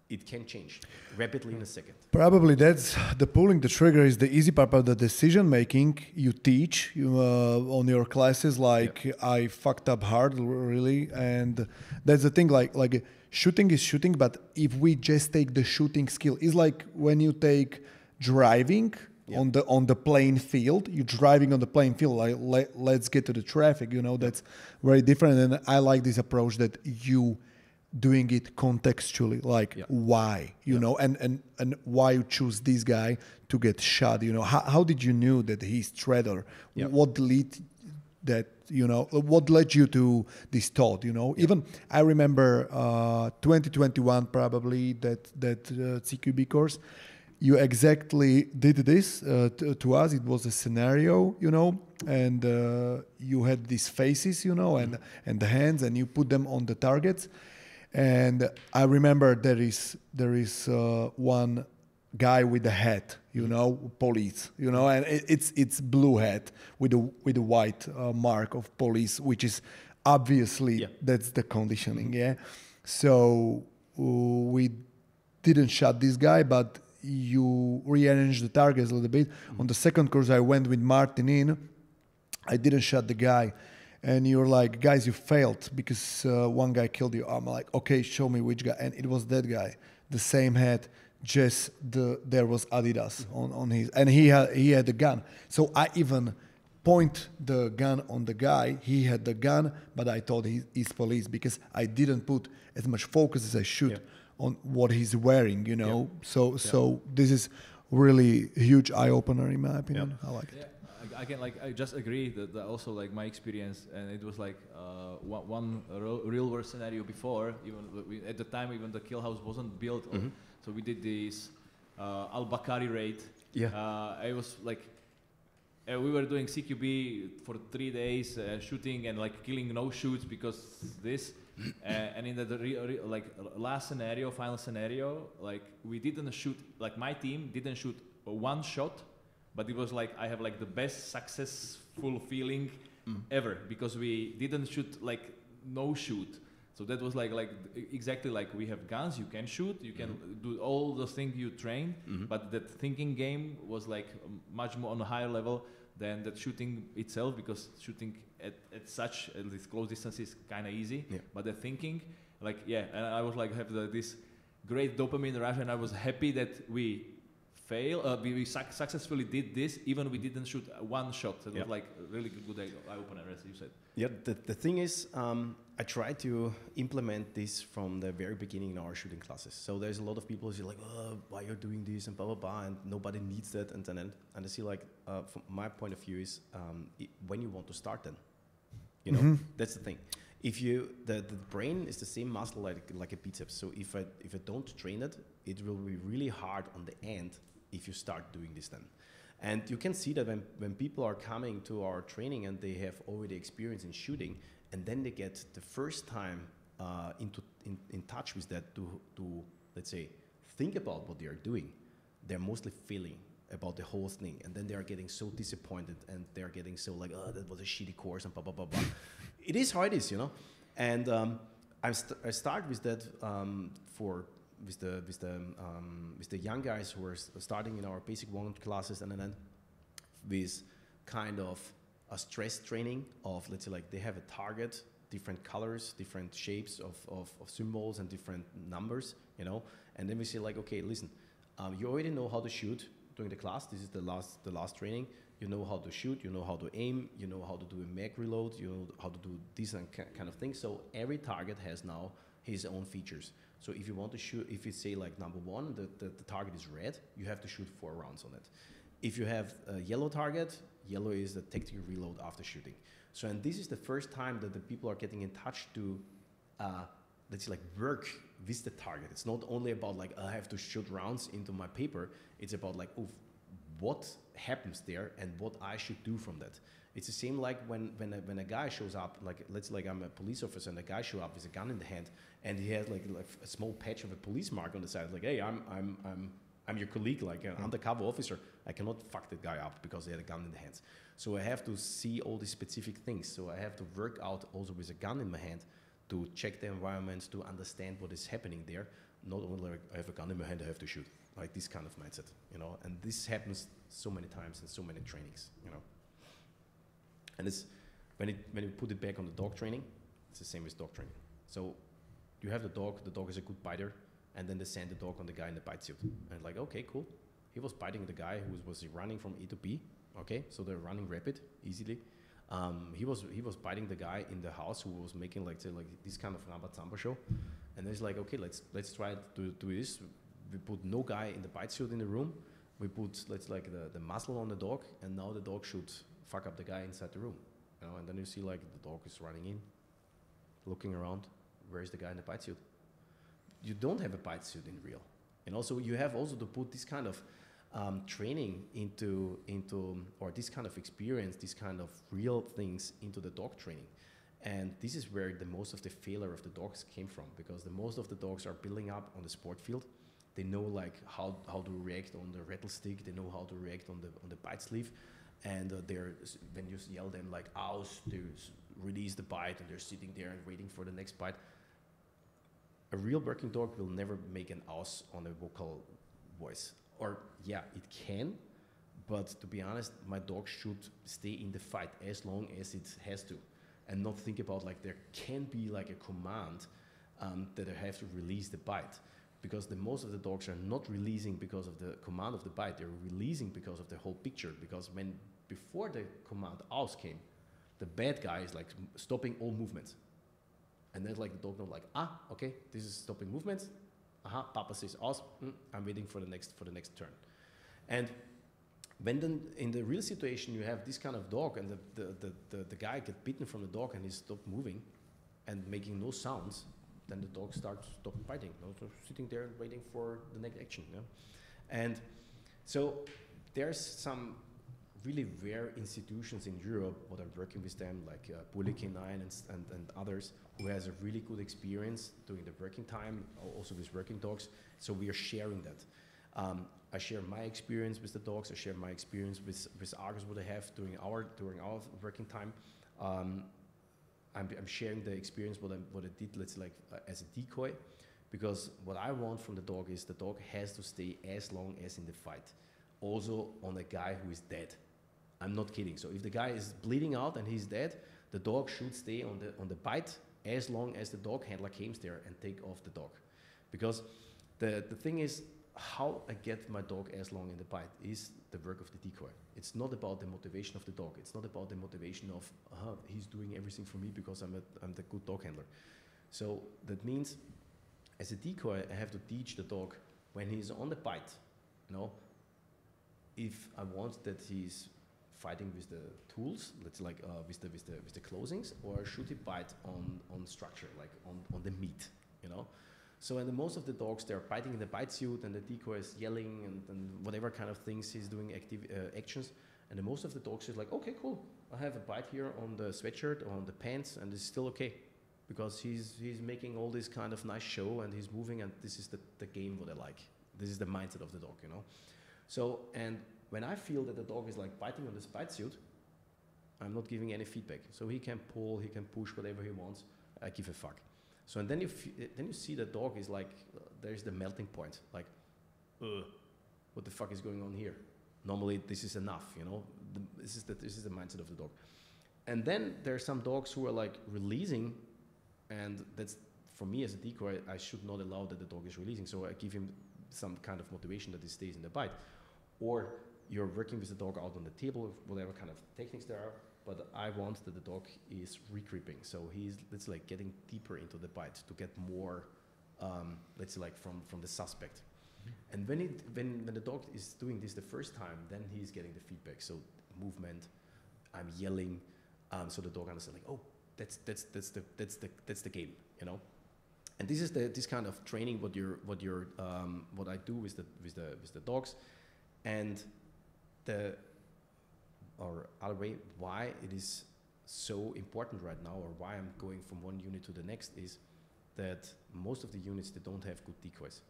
it can change rapidly in a second. Probably that's the pulling the trigger is the easy part, but the decision making you teach on your classes. Like yeah. I fucked up hard, really, and that's the thing. Like shooting is shooting, but if we just take the shooting skill, it's like when you take driving on the playing field. You're driving on the playing field. Like let's get to the traffic. That's very different. And I like this approach that you doing it contextually, like why, and why you choose this guy to get shot. How did you know that he's traitor? What led that? What led you to this thought? Even I remember 2021 probably that CQB course. You exactly did this to us. It was a scenario, and you had these faces, and the hands, and you put them on the targets. And I remember there is one guy with a hat, police, and it's blue hat with a white mark of police, which is obviously that's the conditioning, So we didn't shot this guy, but you rearrange the targets a little bit. On the second course, I went with Martin in. I didn't shot the guy. And you're like, guys, you failed because one guy killed you. I'm like, okay, show me which guy. And it was that guy, the same hat, just there was Adidas on his, and he had a gun. So I even point the gun on the guy. He had the gun, but I thought he's police because I didn't put as much focus as I should on what he's wearing, So this is really a huge eye opener in my opinion. I like it. I just agree that also like my experience, and it was like one real world scenario before. Even at the time, even the kill house wasn't built, so we did this Al Bakari raid. I was like, we were doing CQB for 3 days, shooting and like killing no shoots because this. And in the like last scenario, final scenario, like we didn't shoot, like my team didn't shoot one shot, but it was like I have like the best successful feeling ever because we didn't shoot like no shoot. So that was like exactly like we have guns, you can shoot, you can do all the things you train, but that thinking game was like much more on a higher level than that shooting itself, because shooting at such this close distance is kind of easy, but the thinking, like and I was like have this great dopamine rush, and I was happy that we successfully did this, even we didn't shoot one shot. It was like really good eye opener, as you said. Yeah, the thing is, I try to implement this from the very beginning in our shooting classes. So there's a lot of people who say like, oh, why you're doing this and blah, blah, blah, and nobody needs that. And I see like, from my point of view is, when you want to start then, that's the thing. If the brain is the same muscle like a biceps. So if I don't train it, it will be really hard on the end if you start doing this then. And you can see that when people are coming to our training and they have already experience in shooting, and then they get the first time in touch with that to let's say think about what they are doing, they're mostly failing about the whole thing, and then they are getting so disappointed, and they're getting so like, oh, that was a shitty course and blah blah blah blah. It is how it is, And I start with that with the young guys who are starting in our basic one classes, and then with kind of a stress training of, let's say, like they have a target, different colors, different shapes of symbols and different numbers, and then we say like, okay, listen, you already know how to shoot during the class. This is the last training. You know how to shoot, you know how to aim, you know how to do a mag reload, you know how to do these kind of things. So every target has now his own features. So if you want to shoot, if you say like number one, the target is red, you have to shoot 4 rounds on it. If you have a yellow target, yellow is the tactical reload after shooting. So, and this is the first time that the people are getting in touch to, let's say, like work with the target. It's not only about like, I have to shoot rounds into my paper. It's about like, oh, what happens there and what I should do from that. It's the same like when a guy shows up, like let's say like I'm a police officer and a guy shows up with a gun in the hand and he has like a small patch of a police mark on the side. Like, hey, I'm your colleague, like an undercover officer. I cannot fuck that guy up because he had a gun in the hands. So I have to see all these specific things. So I have to work out also with a gun in my hand to check the environment, to understand what is happening there. Not only like I have a gun in my hand, I have to shoot. Like this kind of mindset, And this happens so many times in so many trainings, And it's when you put it back on the dog training, it's the same as dog training. So you have the dog is a good biter, and then they send the dog on the guy in the bite suit. And like, okay, cool. he was biting the guy who was running from A to B. Okay, so they're running rapid easily. He was biting the guy in the house who was making like this kind of Rambazamba show, and he's like, okay, let's try to do this. We put no guy in the bite suit in the room. We put the muzzle on the dog, and now the dog should fuck up the guy inside the room, you know. And then you see like the dog is running in, looking around. Where is the guy in the bite suit? You don't have a bite suit in real, and also you have also to put this kind of training into or this kind of experience, this kind of real things into the dog training. And this is where the most of the failure of the dogs came from, because the most of the dogs are building up on the sport field. They know like how to react on the rattlestick. They know how to react on the bite sleeve, and when you yell them like "aus," they release the bite, and they're sitting there and waiting for the next bite. A real working dog will never make an "aus" on a vocal voice. Or yeah, it can, but to be honest, my dog should stay in the fight as long as it has to, and not think about like there can be like a command that I have to release the bite, because the most of the dogs are not releasing because of the command of the bite. They're releasing because of the whole picture. Because before the command "aus" came, the bad guy is like stopping all movements, and then like the dog knows like okay, this is stopping movements. Papa says "aus," I'm waiting for the next turn. And when then in the real situation you have this kind of dog, and the guy get bitten from the dog and he stopped moving and making no sounds, then the dog starts stop biting, you know, so sitting there and waiting for the next action. You know? And so there's some really rare institutions in Europe, what I'm working with them, like Bully Canine and others, who has a really good experience during the working time, also with working dogs. So we are sharing that. I share my experience with the dogs. I share my experience with Argus, what I have during our working time. I'm sharing the experience what I did, as a decoy, because what I want from the dog is the dog has to stay as long as in the fight, also on a guy who is dead. I'm not kidding. So if the guy is bleeding out and he's dead, the dog should stay on the bite as long as the dog handler comes there and take off the dog. Because the thing is, how I get my dog as long in the bite is the work of the decoy. It's not about the motivation of the dog. It's not about the motivation of he's doing everything for me because I'm the good dog handler. So that means, as a decoy, I have to teach the dog when he's on the bite. You know, if I want that he's fighting with the tools, let's like with the closings, or should he bite on structure, like on the meat, you know? So and most of the dogs, they're biting in the bite suit, and the decoy is yelling and whatever kind of things he's doing, actions. And the most of the dogs is like, okay, cool, I have a bite here on the sweatshirt or on the pants, and it's still okay, because he's making all this kind of nice show, and he's moving, and this is the game what I like. This is the mindset of the dog, you know. So and when I feel that the dog is like biting on this bite suit, I'm not giving any feedback. So he can pull, he can push, whatever he wants. I give a fuck. So and then you see the dog is like, there's the melting point. Like, what the fuck is going on here? Normally this is enough, you know. This is the mindset of the dog. And then there are some dogs who are like releasing, and that's for me as a decoy. I should not allow that the dog is releasing. So I give him some kind of motivation that he stays in the bite, or you're working with the dog out on the table, whatever kind of techniques there are, but I want that the dog is recreeping. So it's like getting deeper into the bite to get more, let's say like from the suspect. Mm-hmm. And when the dog is doing this the first time, then he's getting the feedback. So movement, I'm yelling, so the dog understands like, oh, that's the game, you know. And this is this kind of training what I do with the dogs. And or other way, why it is so important right now, or why I'm going from one unit to the next, is that most of the units, they don't have good decoys.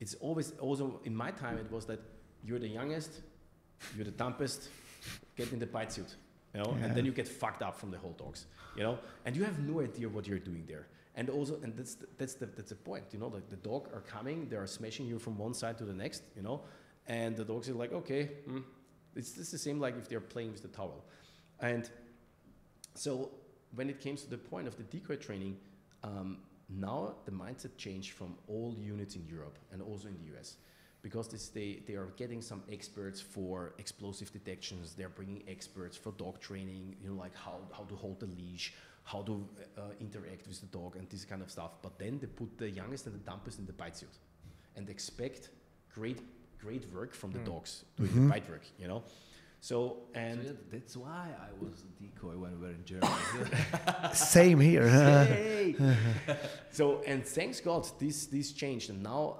It's always, also in my time, it was that you're the youngest, you're the dumbest, get in the bite suit, you know, and then you get fucked up from the whole dogs, you know, and you have no idea what you're doing there. And also, and that's the point, you know, like the dog are coming, they are smashing you from one side to the next, you know. And the dogs are like, okay, it's the same like if they're playing with the towel. And so when it comes to the point of the decoy training, now the mindset changed from all units in Europe and also in the US. because they are getting some experts for explosive detections. They're bringing experts for dog training, like how to hold the leash, how to interact with the dog and this kind of stuff. But then they put the youngest and the dumbest in the bite suit and expect great work from the dogs doing the bite work, So that's why I was a decoy when we were in Germany. Same here. Yay! So, and thanks God, this changed, and now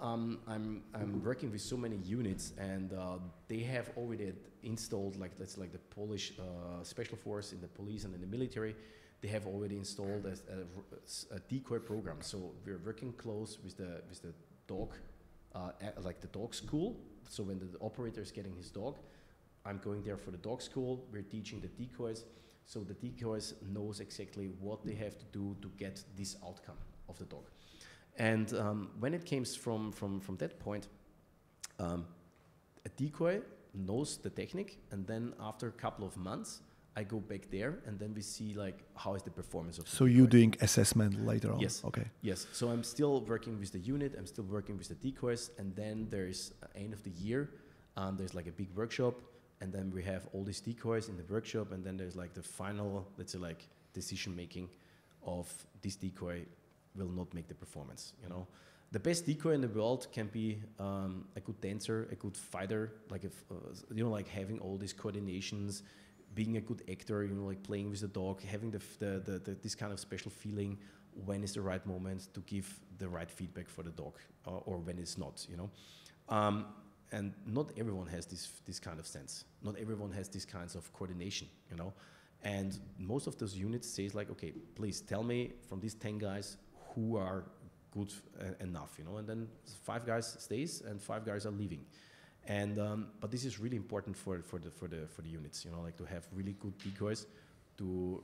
I'm working with so many units, and they have already installed, like the Polish special force in the police and in the military. They have already installed a decoy program. So we're working close with the dog, like the dog school. So when the operator is getting his dog, I'm going there for the dog school. We're teaching the decoys. So the decoys knows exactly what they have to do to get this outcome of the dog. And when it comes from that point, a decoy knows the technique, and then after a couple of months, I go back there, and then we see like how is the performance of the So decoy. you're doing assessment later on? Yes. Okay. Yes. So I'm still working with the unit. I'm still working with the decoys, and then there's end of the year. There's like a big workshop, and then we have all these decoys in the workshop, and then there's like the final, let's say, like decision making of this decoy will not make the performance. The best decoy in the world can be a good dancer, a good fighter, like if like having all these coordinations, being a good actor, like playing with the dog, having the this kind of special feeling when is the right moment to give the right feedback for the dog, or when it's not. And not everyone has this kind of sense. Not everyone has these kinds of coordination, And most of those units says like, okay, please tell me from these 10 guys who are good enough, And then 5 guys stays and 5 guys are leaving. And but this is really important for the units, like to have really good decoys to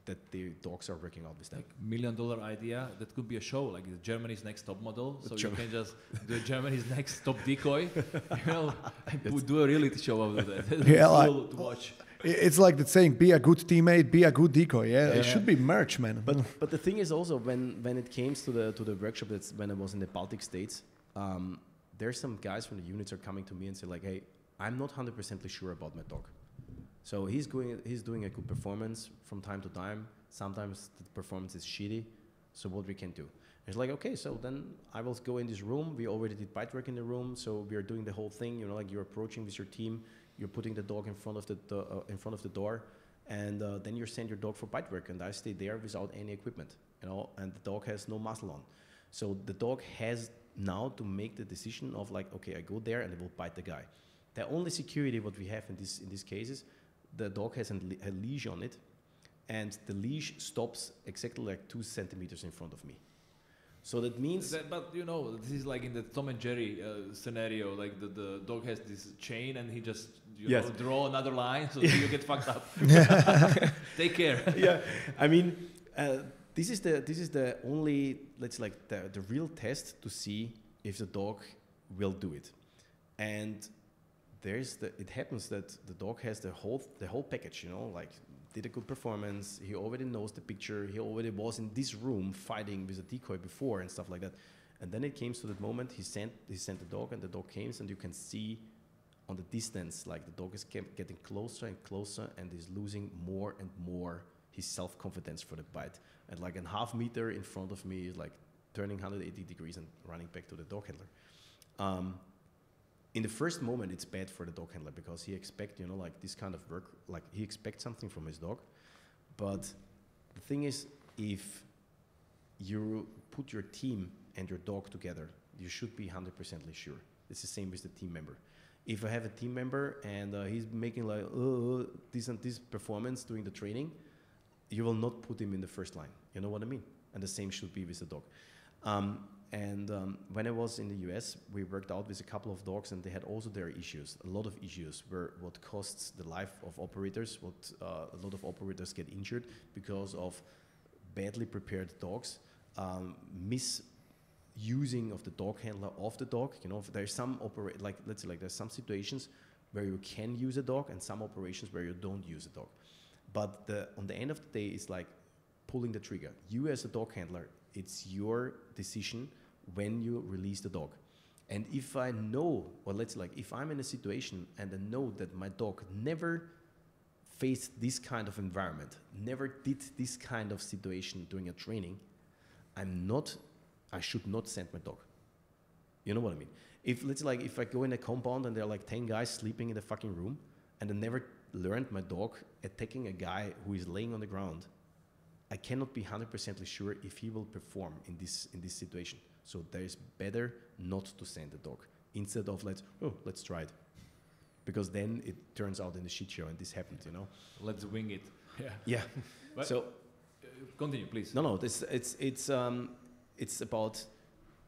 that the dogs are working out with them. Like $1 million idea, that could be a show, like the Germany's Next Top Model. So you can just do Germany's Next Top Decoy, and do a reality show out of that. That's cool to watch. It's like the saying, be a good teammate, be a good decoy. Yeah, it should be merch, man. But the thing is also when it came to the workshop, that's when I was in the Baltic states. There's some guys from the units are coming to me and say like, hey, I'm not 100% sure about my dog. So he's doing a good performance from time to time. Sometimes the performance is shitty. So what we can do? It's like, okay, so then I will go in this room. We already did bite work in the room, so we are doing the whole thing. Like you're approaching with your team, you're putting the dog in front of the door, and then you send your dog for bite work, and I stay there without any equipment, and the dog has no muscle on. So the dog has now to make the decision of like, okay, I go there and I will bite the guy. The only security what we have in these cases, the dog has a leash on it, and the leash stops exactly like 2 centimeters in front of me. So that means... But this is like in the Tom and Jerry scenario, like the dog has this chain and he just draw another line so you get fucked up. Take care. Yeah, I mean, this is the only, let's like the real test to see if the dog will do it. And it happens that the dog has the whole package, like did a good performance, he already knows the picture, he already was in this room fighting with a decoy before and stuff like that. And then it came to that moment, he sent the dog, and the dog came, and you can see on the distance, like the dog is getting closer and closer, and is losing more and more his self-confidence for the bite. And like a half meter in front of me is like turning 180 degrees and running back to the dog handler. In the first moment, it's bad for the dog handler because he expects, like this kind of work, like he expects something from his dog. But the thing is, if you put your team and your dog together, you should be 100% sure. It's the same with the team member. If I have a team member and he's making like this and this performance during the training, you will not put him in the first line. You know what I mean? And the same should be with the dog. When I was in the US, we worked out with a couple of dogs, and they had also their issues. A lot of issues were what costs the life of operators. A lot of operators get injured because of badly prepared dogs, misusing of the dog handler of the dog. There's some let's say like there's some situations where you can use a dog, and some operations where you don't use a dog. But on the end of the day, it's like pulling the trigger. You as a dog handler, it's your decision when you release the dog. And if I know, or let's like, if I'm in a situation and I know that my dog never faced this kind of environment, never did this kind of situation during a training, I should not send my dog. You know what I mean? If let's like, if I go in a compound and there are like 10 guys sleeping in the fucking room, and I never learned my dog attacking a guy who is laying on the ground, I cannot be 100% sure if he will perform in this situation. So there is better not to send the dog instead of let's try it, because then it turns out in a shit show, and this happened, you know. Let's wing it. Yeah. Yeah. But So continue, please. no, it's about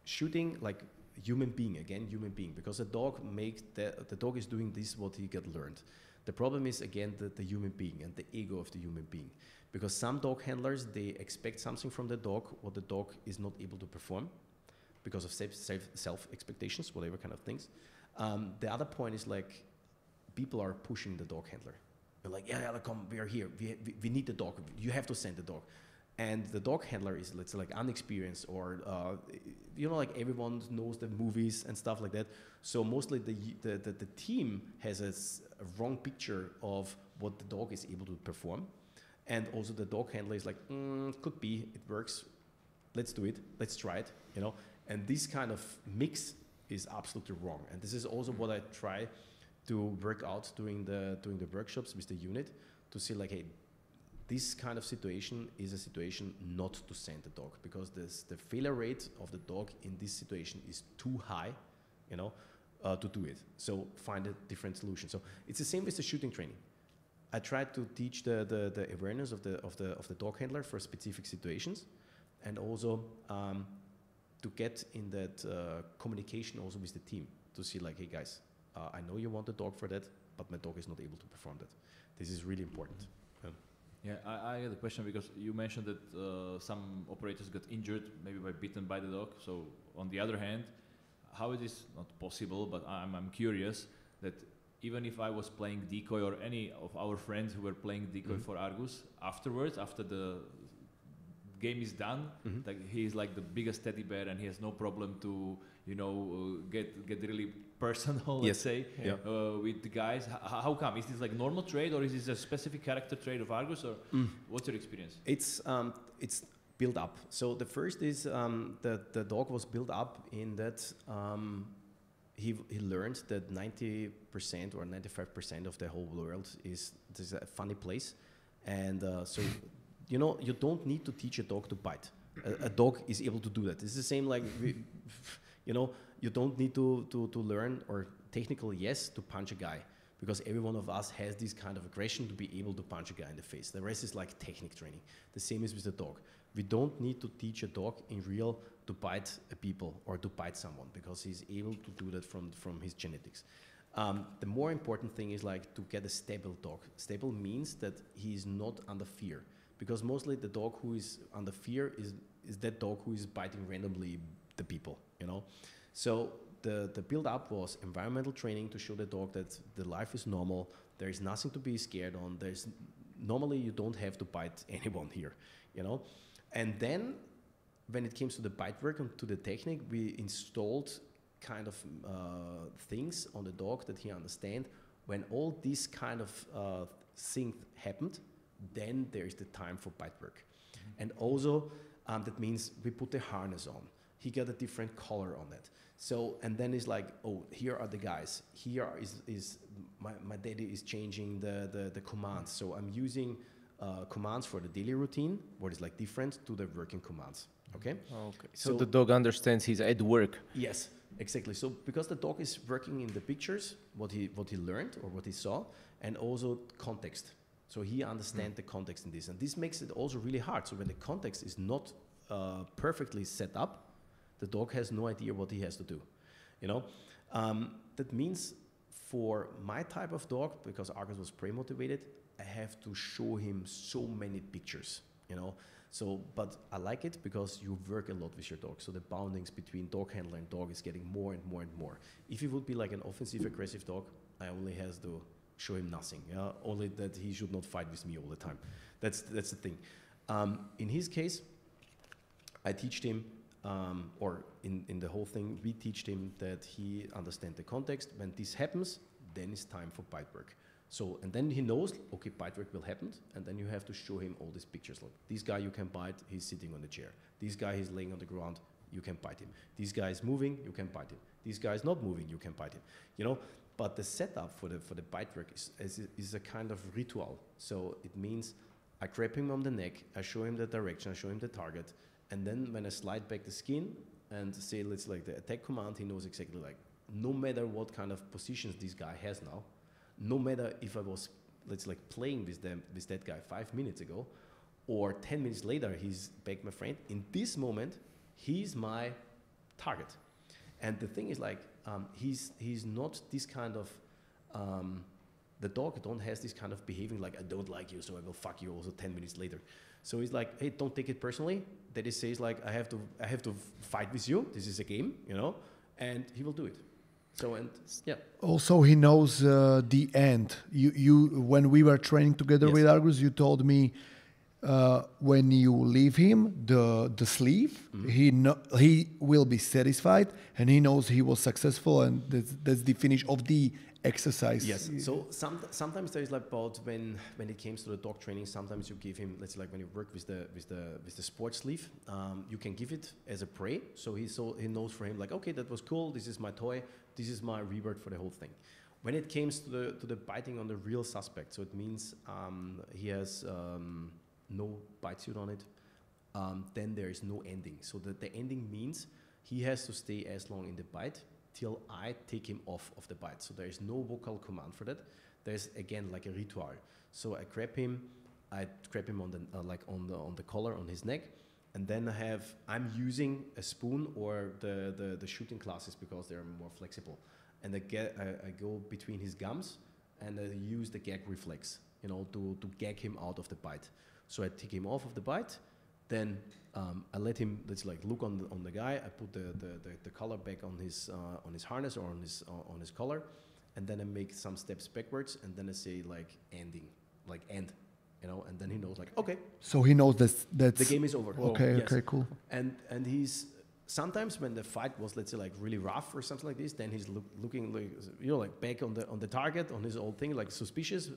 shooting like human being, because the dog is doing this what he got learned. The problem is again the human being and the ego of the human being, because some dog handlers, they expect something from the dog what the dog is not able to perform because of self expectations, whatever kind of things. The other point is like people are pushing the dog handler. They're like, yeah, come, we are here, we need the dog, you have to send the dog. And the dog handler is, let's say, like unexperienced, or you know, like everyone knows the movies and stuff like that. So mostly the team has a wrong picture of what the dog is able to perform, and also the dog handler is like, could be, it works, let's do it, let's try it, you know. And this kind of mix is absolutely wrong. And this is also what I try to work out during the workshops with the unit, to see like, hey, this kind of situation is a situation not to send the dog, because the failure rate of the dog in this situation is too high, you know, to do it. So find a different solution. So it's the same with the shooting training. I try to teach the awareness of the dog handler for specific situations, and also to get in that communication also with the team, to see like, hey guys, I know you want the dog for that, but my dog is not able to perform that. This is really important. Yeah, I had a question, because you mentioned that some operators got injured, maybe bitten by the dog. So on the other hand, how it is not possible, but I'm curious that even if I was playing decoy, or any of our friends who were playing decoy for Argus, afterwards, after the game is done, like he's like the biggest teddy bear, and he has no problem to, you know, get really personal, let's say, with the guys. How come? Is this like normal trait, or is this a specific character trait of Argus, or what's your experience? It's built up. So the first is the dog was built up in that he learned that 90% or 95% of the whole world is a funny place, and so you know, you don't need to teach a dog to bite. A dog is able to do that. It's the same like you know, you don't need to learn, or technically yes, to punch a guy, because every one of us has this kind of aggression to be able to punch a guy in the face. The rest is like technique training. The same is with the dog. We don't need to teach a dog in real to bite a people or to bite someone, because he's able to do that from his genetics. The more important thing is like to get a stable dog. Stable means that he is not under fear, because mostly the dog who is under fear is that dog who is biting randomly the people, you know. So the build-up was environmental training to show the dog that the life is normal, there is nothing to be scared on, normally you don't have to bite anyone here, you know. And then when it came to the bite work and to the technique, we installed kind of things on the dog that he understand. When all these kind of things happened, then there is the time for bite work. And also that means we put the harness on. He got a different color on it. So, and then it's like, oh, here are the guys. Here is my daddy is changing the commands. So I'm using commands for the daily routine, what is like different to the working commands. Okay? Okay. So the dog understands he's at work. Yes, exactly. So because the dog is working in the pictures, what he learned or what he saw, and also context. So he understands the context in this, and this makes it also really hard. So when the context is not perfectly set up, the dog has no idea what he has to do, you know. That means for my type of dog, because Argus was pre-motivated, I have to show him so many pictures, you know. So, but I like it because you work a lot with your dog. So the boundings between dog handler and dog is getting more and more and more. If it would be like an offensive aggressive dog, I only has to show him nothing, yeah? Only that he should not fight with me all the time. That's the thing. In his case, I teach him or in the whole thing, we teach him that he understands the context. When this happens, then it's time for bite work. So, and then he knows, okay, bite work will happen, and then you have to show him all these pictures. Like, this guy you can bite, he's sitting on the chair. This guy is laying on the ground, you can bite him. This guy is moving, you can bite him. This guy is not moving, you can bite him. You know, but the setup for the bite work is a kind of ritual. So it means I grab him on the neck, I show him the direction, I show him the target, and then when I slide back the skin and say, let's like the attack command, he knows exactly like, no matter what kind of positions this guy has now, no matter if I was, let's like playing with that guy 5 minutes ago, or 10 minutes later, he's back my friend. In this moment, he's my target. And the thing is like, he's not this kind of, the dog don't has this kind of behaving like, I don't like you, so I will fuck you also 10 minutes later. So he's like, hey, don't take it personally. That he says like, I have to fight with you. This is a game, you know, and he will do it. So, and yeah. Also, he knows the end. You when we were training together with Argus, you told me when you leave him the sleeve, he will be satisfied and he knows he was successful, and that's the finish of the exercise. Yes. So sometimes there is like about when it comes to the dog training, sometimes you give him, let's say like when you work with the sports sleeve, you can give it as a prey. So he knows for him like, okay, that was cool. This is my toy. This is my reward for the whole thing. When it comes to the biting on the real suspect, so it means he has no bite suit on it, then there is no ending. So the ending means he has to stay as long in the bite till I take him off of the bite. So there is no vocal command for that. There's again like a ritual. So I grab him on the like on the collar on his neck, and then I'm using a spoon or the shooting glasses because they're more flexible, and I go between his gums and I use the gag reflex, you know, to gag him out of the bite. So I take him off of the bite, then I let him, let's like look on the guy. I put the collar back on his harness or on his collar, and then I make some steps backwards, and then I say like ending, like end, you know, and then he knows like, okay. So he knows that's the game is over. Okay, yes. okay, cool. And he's sometimes when the fight was, let's say like really rough or something like this, then he's looking like, you know, like back on the target on his old thing, like suspicious.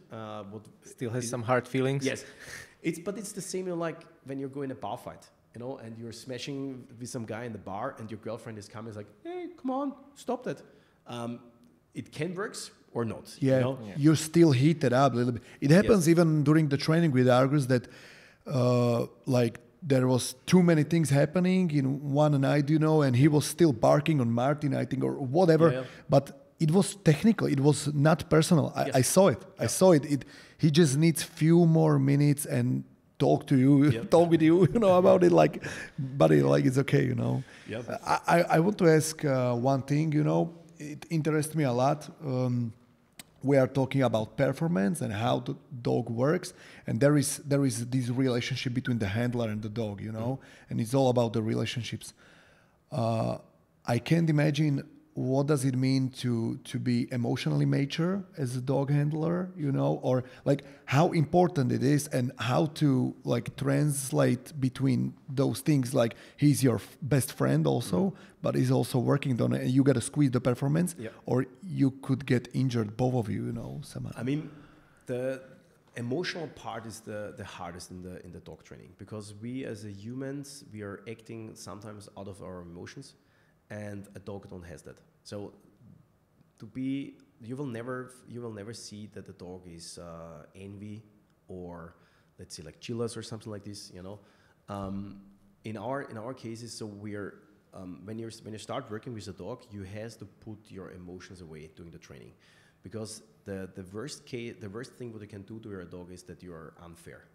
Still has some hard feelings. Yes, but it's the same, you know, like when you're going a bar fight, you know, and you're smashing with some guy in the bar, and your girlfriend is coming, is like, hey, come on, stop that. It can work or not. Yeah, you know? you're still heated up a little bit. It happens even during the training with Argus that like there was too many things happening in one night, you know, and he was still barking on Martin, I think, or whatever. Yeah. But it was technical. It was not personal. I saw it. Yeah. I saw it. He just needs few more minutes and talk to you, talk with you, you know, about it. Like, buddy, like it's okay, you know. Yeah. I want to ask one thing, you know. It interests me a lot. We are talking about performance and how the dog works, and there is this relationship between the handler and the dog, you know, and it's all about the relationships. I can't imagine what does it mean to be emotionally mature as a dog handler, you know, or like how important it is and how to like translate between those things. Like he's your best friend also, but he's also working on it, and you got to squeeze the performance, or you could get injured, both of you, you know, somehow. I mean, the emotional part is the hardest in the dog training, because we as a humans, we are acting sometimes out of our emotions, and a dog don't has that. So you will never see that the dog is envy or let's say like jealous or something like this, you know. In our cases, so we're when you start working with a dog, you have to put your emotions away during the training, because the worst thing what you can do to your dog is that you are unfair.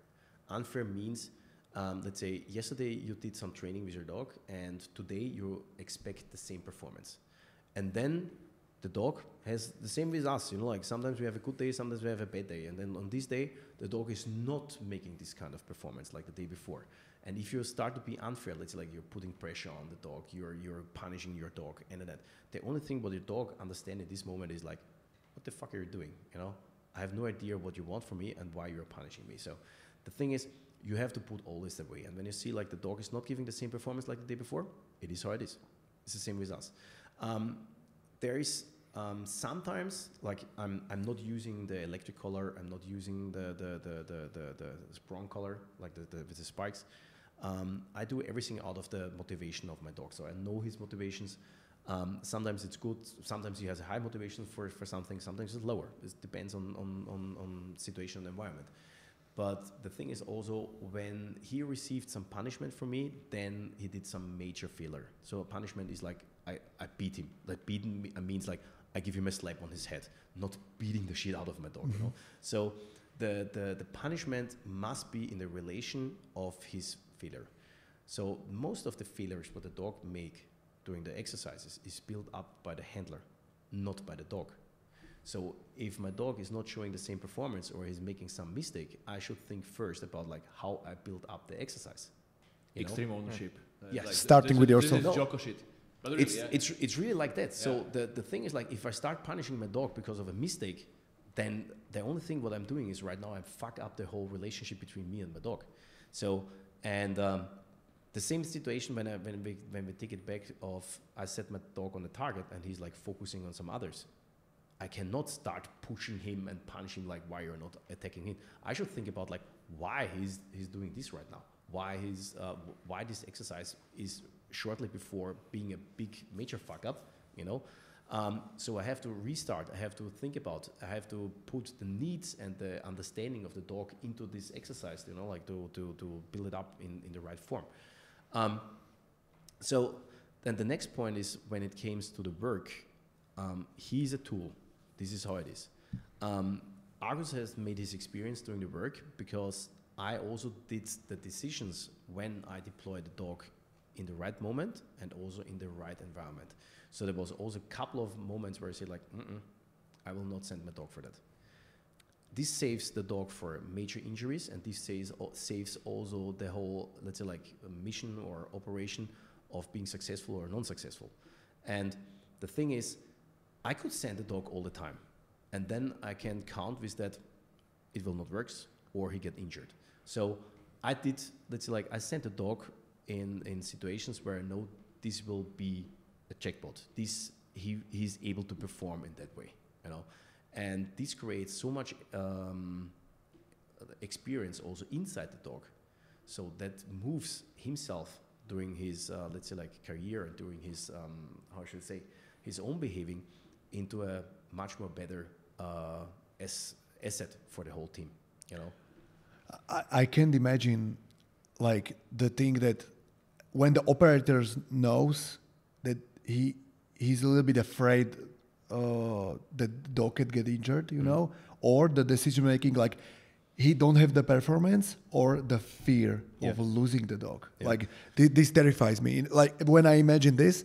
Unfair means, let's say yesterday you did some training with your dog, and today you expect the same performance, and then the dog has the same with us, you know, like sometimes we have a good day, sometimes we have a bad day, and then on this day the dog is not making this kind of performance like the day before. And if you start to be unfair, let's say like you're putting pressure on the dog, you're punishing your dog, and that the only thing what your dog understands at this moment is like, what the fuck are you doing? You know, I have no idea what you want from me and why you're punishing me. So the thing is, you have to put all this away. And when you see like the dog is not giving the same performance like the day before, it is how it is. It's the same with us. There is sometimes like I'm not using the electric collar. I'm not using the sprung collar like with the spikes. I do everything out of the motivation of my dog. So I know his motivations. Sometimes it's good. Sometimes he has a high motivation for something. Sometimes it's lower. It depends on situation and environment. But the thing is also when he received some punishment from me, then he did some major failure. So a punishment is like I beat him. Like beating means like I give him a slap on his head, not beating the shit out of my dog. You know. So the punishment must be in the relation of his failure. So most of the failures what the dog make during the exercises is built up by the handler, not by the dog. So if my dog is not showing the same performance or is making some mistake, I should think first about like how I build up the exercise. Extreme ownership. Yes. Like Starting with yourself. This is Jocko shit. But really, It's really like that. So Yeah. the thing is like if I start punishing my dog because of a mistake, then the only thing what I'm doing is right now I fuck up the whole relationship between me and my dog. So and the same situation when we take it back of I set my dog on a target and he's like focusing on some others. I cannot start pushing him and punch him like why you're not attacking him. I should think about like why he's doing this right now. Why this exercise is shortly before being a big major fuck up, you know. So I have to restart. I have to think about. I have to put the needs and the understanding of the dog into this exercise, you know, like to build it up in the right form. So then the next point is when it comes to the work, he's a tool. This is how it is. Argus has made his experience doing the work because I also did the decisions when I deployed the dog in the right moment and also in the right environment. So there was also a couple of moments where I said like, I will not send my dog for that. This saves the dog for major injuries, and this saves also the whole, let's say like mission or operation of being successful or non-successful. And the thing is, I could send the dog all the time, and then I can count with that it will not work or he get injured. So I did, let's say like I sent the dog in situations where I know this will be a jackpot. He's able to perform in that way, you know. And this creates so much experience also inside the dog, so that moves himself during his let's say like career and during his how should I say his own behaving into a much more better asset for the whole team, you know. I can't imagine like the thing that when the operators knows that he's a little bit afraid that the dog could get injured, you know, or the decision making, like he don't have the performance or the fear of losing the dog. Yeah. Like this terrifies me. Like when I imagine this,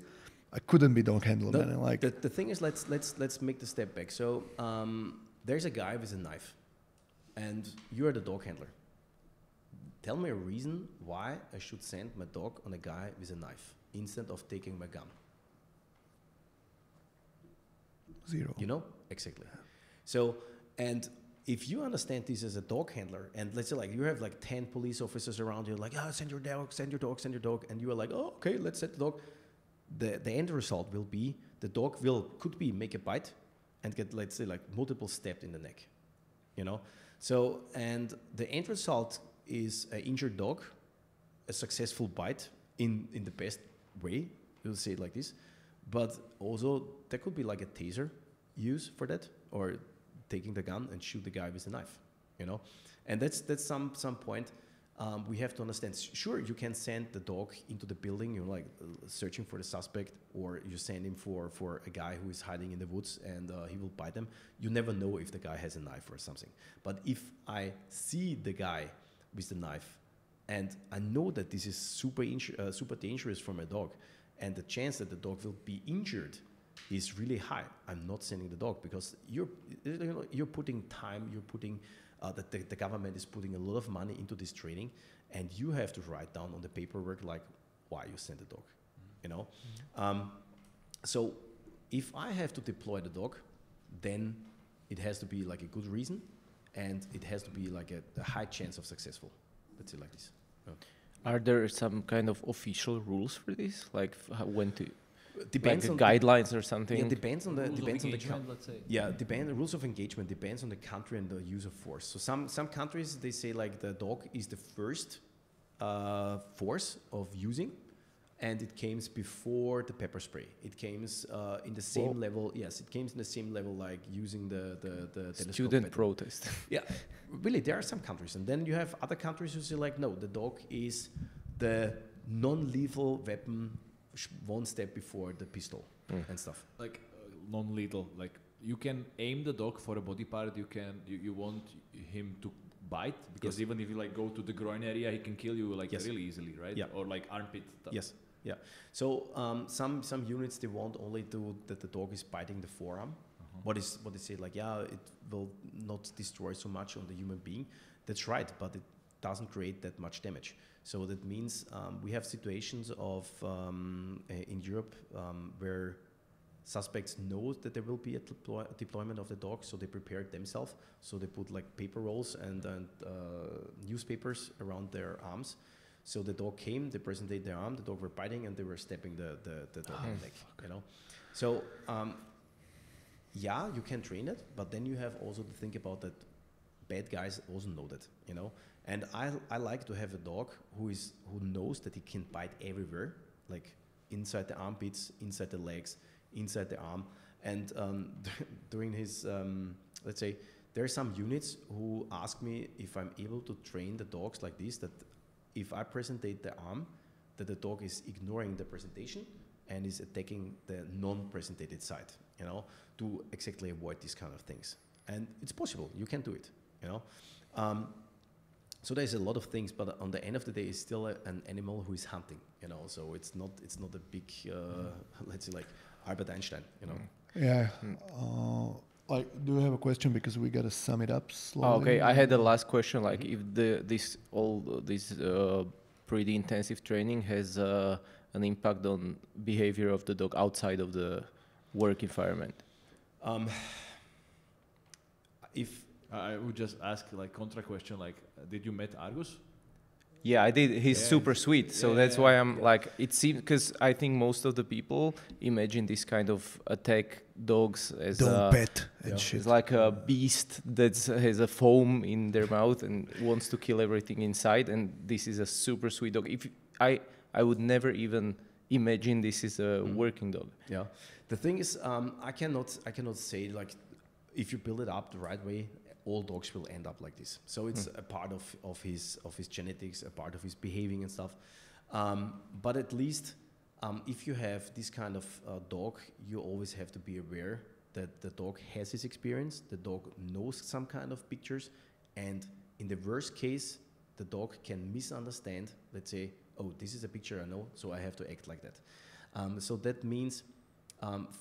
I couldn't be dog handler. Man. Like the thing is, let's make the step back. So there's a guy with a knife, and you are the dog handler. Tell me a reason why I should send my dog on a guy with a knife instead of taking my gun. Zero. You know? Exactly. So, and if you understand this as a dog handler, and let's say like you have like 10 police officers around you, like, send your dog, send your dog, send your dog, and you are like, oh, okay, let's set the dog. The end result will be the dog could be make a bite and get, let's say, like multiple steps in the neck, you know? So, and the end result is an injured dog, a successful bite in the best way, we'll say it like this. But also there could be like a taser use for that, or taking the gun and shoot the guy with a knife, you know? And that's some point we have to understand. Sure, you can send the dog into the building, you know, like searching for the suspect, or you send him for a guy who is hiding in the woods and he will bite them. You never know if the guy has a knife or something. But if I see the guy with the knife and I know that this is super dangerous for my dog, and the chance that the dog will be injured is really high, I'm not sending the dog, because you're putting time, you're putting the government is putting a lot of money into this training, and you have to write down on the paperwork like why you send the dog, you know. So if I have to deploy the dog, then it has to be like a good reason, and it has to be like a high chance of successful. let's say like this. Are there some kind of official rules for this, like when to Depends like on guidelines or something? Yeah, depends on the let's say. yeah, the rules of engagement depends on the country and the use of force. So some countries, they say like the dog is the first force of using, and it comes before the pepper spray. It comes in the same level. Yes, it comes in the same level like using the telescope Student method. protest. Yeah, really, there are some countries, and then you have other countries who say like, no, the dog is the non-lethal weapon, one step before the pistol and stuff. Like non-lethal, like you can aim the dog for a body part. You want him to bite, because even if you like go to the groin area, he can kill you like really easily, right? Yeah. Or like armpit. Yes. Yeah. So some units, they want only that the dog is biting the forearm. What they say like, yeah, it will not destroy so much on the human being. That's right, but it doesn't create that much damage. So that means we have situations of in Europe where suspects know that there will be a deployment of the dog, so they prepare it themselves. So they put like paper rolls and newspapers around their arms. So the dog came, they presented their arm, the dog were biting, and they were stepping the dog in the leg. You know, so yeah, you can train it, but then you have also to think about that. Bad guys also know that, you know. And I like to have a dog who knows that he can bite everywhere, like inside the armpits, inside the legs, inside the arm. And during his, let's say, there are some units who ask me if I'm able to train the dogs like this, that if I presentate the arm, that the dog is ignoring the presentation and is attacking the non-presentated side, you know, to exactly avoid these kind of things. And it's possible, you can do it, you know. So there's a lot of things, but on the end of the day, it's still an animal who is hunting, you know. So it's not a big, let's say, like Albert Einstein, you know. Yeah. Like, do you have a question, because we gotta sum it up slowly? Oh, okay, I had the last question. Like, if this pretty intensive training has an impact on behavior of the dog outside of the work environment. If I would just ask like contra question, like, did you met Argus? Yeah, I did. He's super sweet, so that's why I'm like, it seems, because I think most of the people imagine this kind of attack dogs as don't bet and shit. It's like a beast that has a foam in their mouth and wants to kill everything inside. And this is a super sweet dog. If I would never even imagine this is a working dog. Yeah, the thing is, I cannot say like, if you build it up the right way, all dogs will end up like this. So it's a part of his genetics, a part of his behaving and stuff. But at least if you have this kind of dog, you always have to be aware that the dog has his experience, the dog knows some kind of pictures, and in the worst case, the dog can misunderstand, let's say, oh, this is a picture I know, so I have to act like that. So that means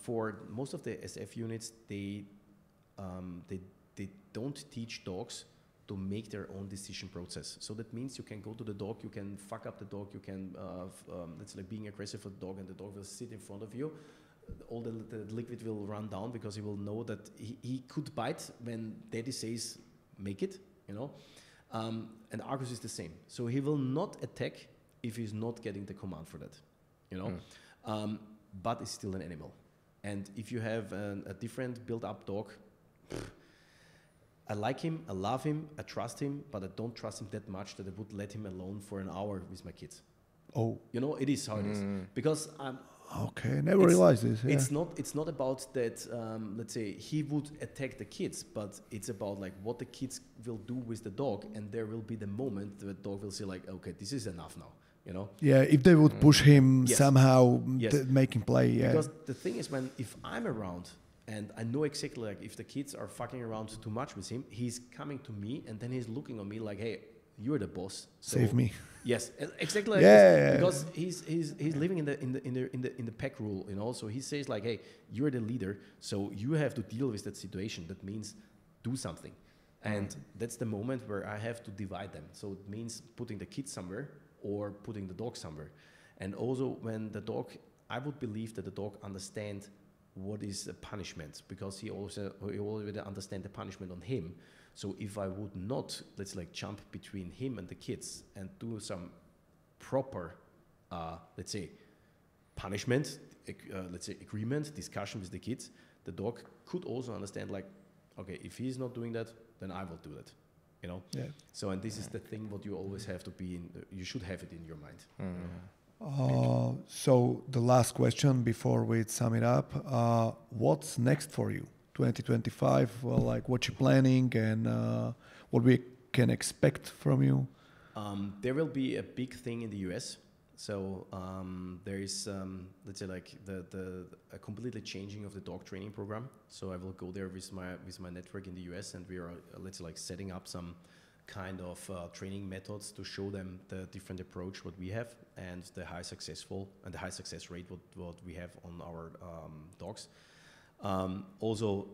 for most of the SF units, they don't teach dogs to make their own decision process. So that means you can go to the dog, you can fuck up the dog, you can, let's like being aggressive for the dog, and the dog will sit in front of you. All the liquid will run down because he will know that he could bite when daddy says, make it, you know. And Argus is the same. So he will not attack if he's not getting the command for that, you know. But it's still an animal. And if you have a different built-up dog, I like him, I love him, I trust him, but I don't trust him that much that I would let him alone for an hour with my kids. Oh. You know, it is how it is. Because okay, never realized this. Yeah. It's not about that, let's say, he would attack the kids, but it's about like what the kids will do with the dog, and there will be the moment the dog will say like, okay, this is enough now, you know? Yeah, if they would push him somehow, make him play, yeah. Because the thing is, if I'm around, and I know exactly like if the kids are fucking around too much with him, he's coming to me and then he's looking on me like, hey, you're the boss. So save me. Yes, exactly like this. Because he's living in the pack rule, you know. So he says like, hey, you're the leader, so you have to deal with that situation. That means do something. And that's the moment where I have to divide them. So it means putting the kids somewhere or putting the dog somewhere. And also when the dog, I would believe that the dog understands what is a punishment, because he already understand the punishment on him. So if I would not, let's say, like jump between him and the kids and do some proper, let's say, punishment, let's say agreement, discussion with the kids, the dog could also understand like, okay, if he's not doing that, then I will do that, you know? Yeah. So, and this is the thing what you always have to be in, you should have it in your mind. So the last question before we sum it up, what's next for you? 2025, well, like what you're planning and what we can expect from you? There will be a big thing in the US. So there is, let's say, like a completely changing of the dog training program. So I will go there with my network in the US, and we are, let's say, like setting up some kind of training methods to show them the different approach what we have and the high success rate what we have on our dogs. Also,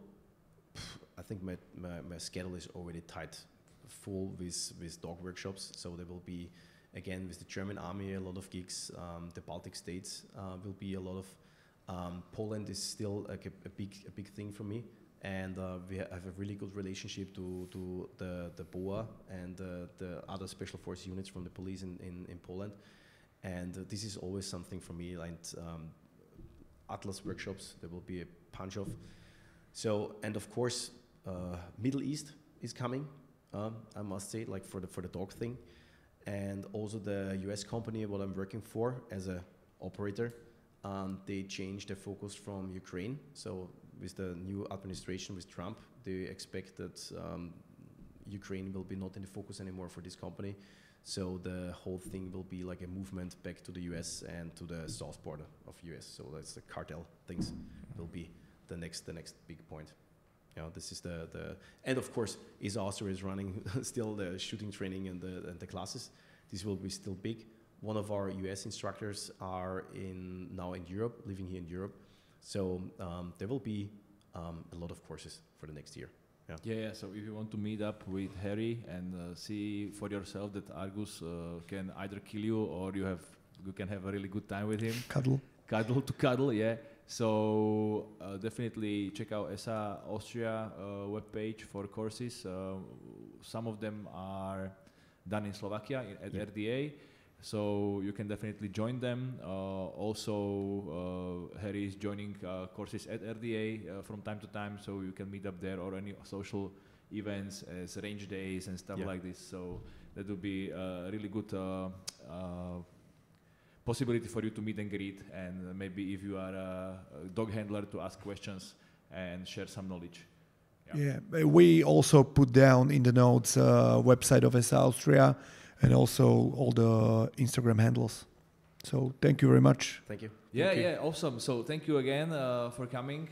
I think my schedule is already tight, full with dog workshops. So there will be, again, with the German army, a lot of gigs. The Baltic states will be a lot of. Poland is still like a big thing for me, and we have a really good relationship to the BOA and the other special force units from the police in Poland, and this is always something for me. And Atlas workshops, there will be a punch of. So, and of course, Middle East is coming. I must say, like for the dog thing. And also the US company what I'm working for as a operator, they changed their focus from Ukraine. So with the new administration with Trump, they expect that Ukraine will be not in the focus anymore for this company. So the whole thing will be like a movement back to the US and to the south border of US. So that's the cartel things will be the next big point. You know, this is the and of course, Austria is running still the shooting training and the classes. This will be still big. One of our US instructors are now in Europe, living here in Europe. So there will be a lot of courses for the next year. Yeah. So if you want to meet up with Harry and see for yourself that Argus can either kill you or you can have a really good time with him. Cuddle, yeah. So definitely check out ESA Austria webpage for courses. Some of them are done in Slovakia at RDA, so you can definitely join them. Also, Harry is joining courses at RDA from time to time, so you can meet up there or any social events as range days and stuff like this. So that would be a really good possibility for you to meet and greet, and maybe if you are a dog handler, to ask questions and share some knowledge. Yeah, we also put down in the notes website of ESA Austria and also all the Instagram handles. So thank you very much. Thank you. Yeah, awesome. So thank you again for coming.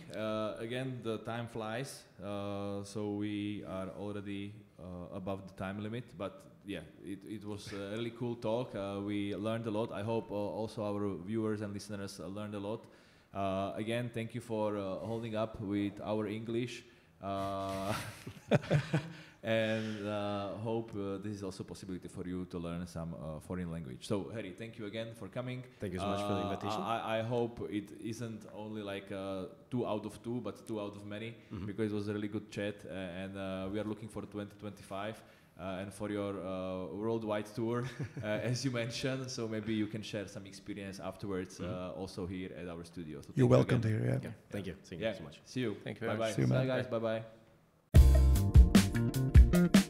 Again, the time flies, so we are already above the time limit, but yeah, it was a really cool talk. We learned a lot. I hope also our viewers and listeners learned a lot. Again, thank you for holding up with our English. And hope this is also a possibility for you to learn some foreign language. So Harry, thank you again for coming. Thank you so much for the invitation. I hope it isn't only like 2 out of 2, but 2 out of many, because it was a really good chat, and we are looking for 2025 and for your worldwide tour, as you mentioned. So maybe you can share some experience afterwards, also here at our studio. So you're welcome here. Yeah. Thank you so much. See you. Thank you very Bye much. bye. See you, man. Bye guys. Bye bye.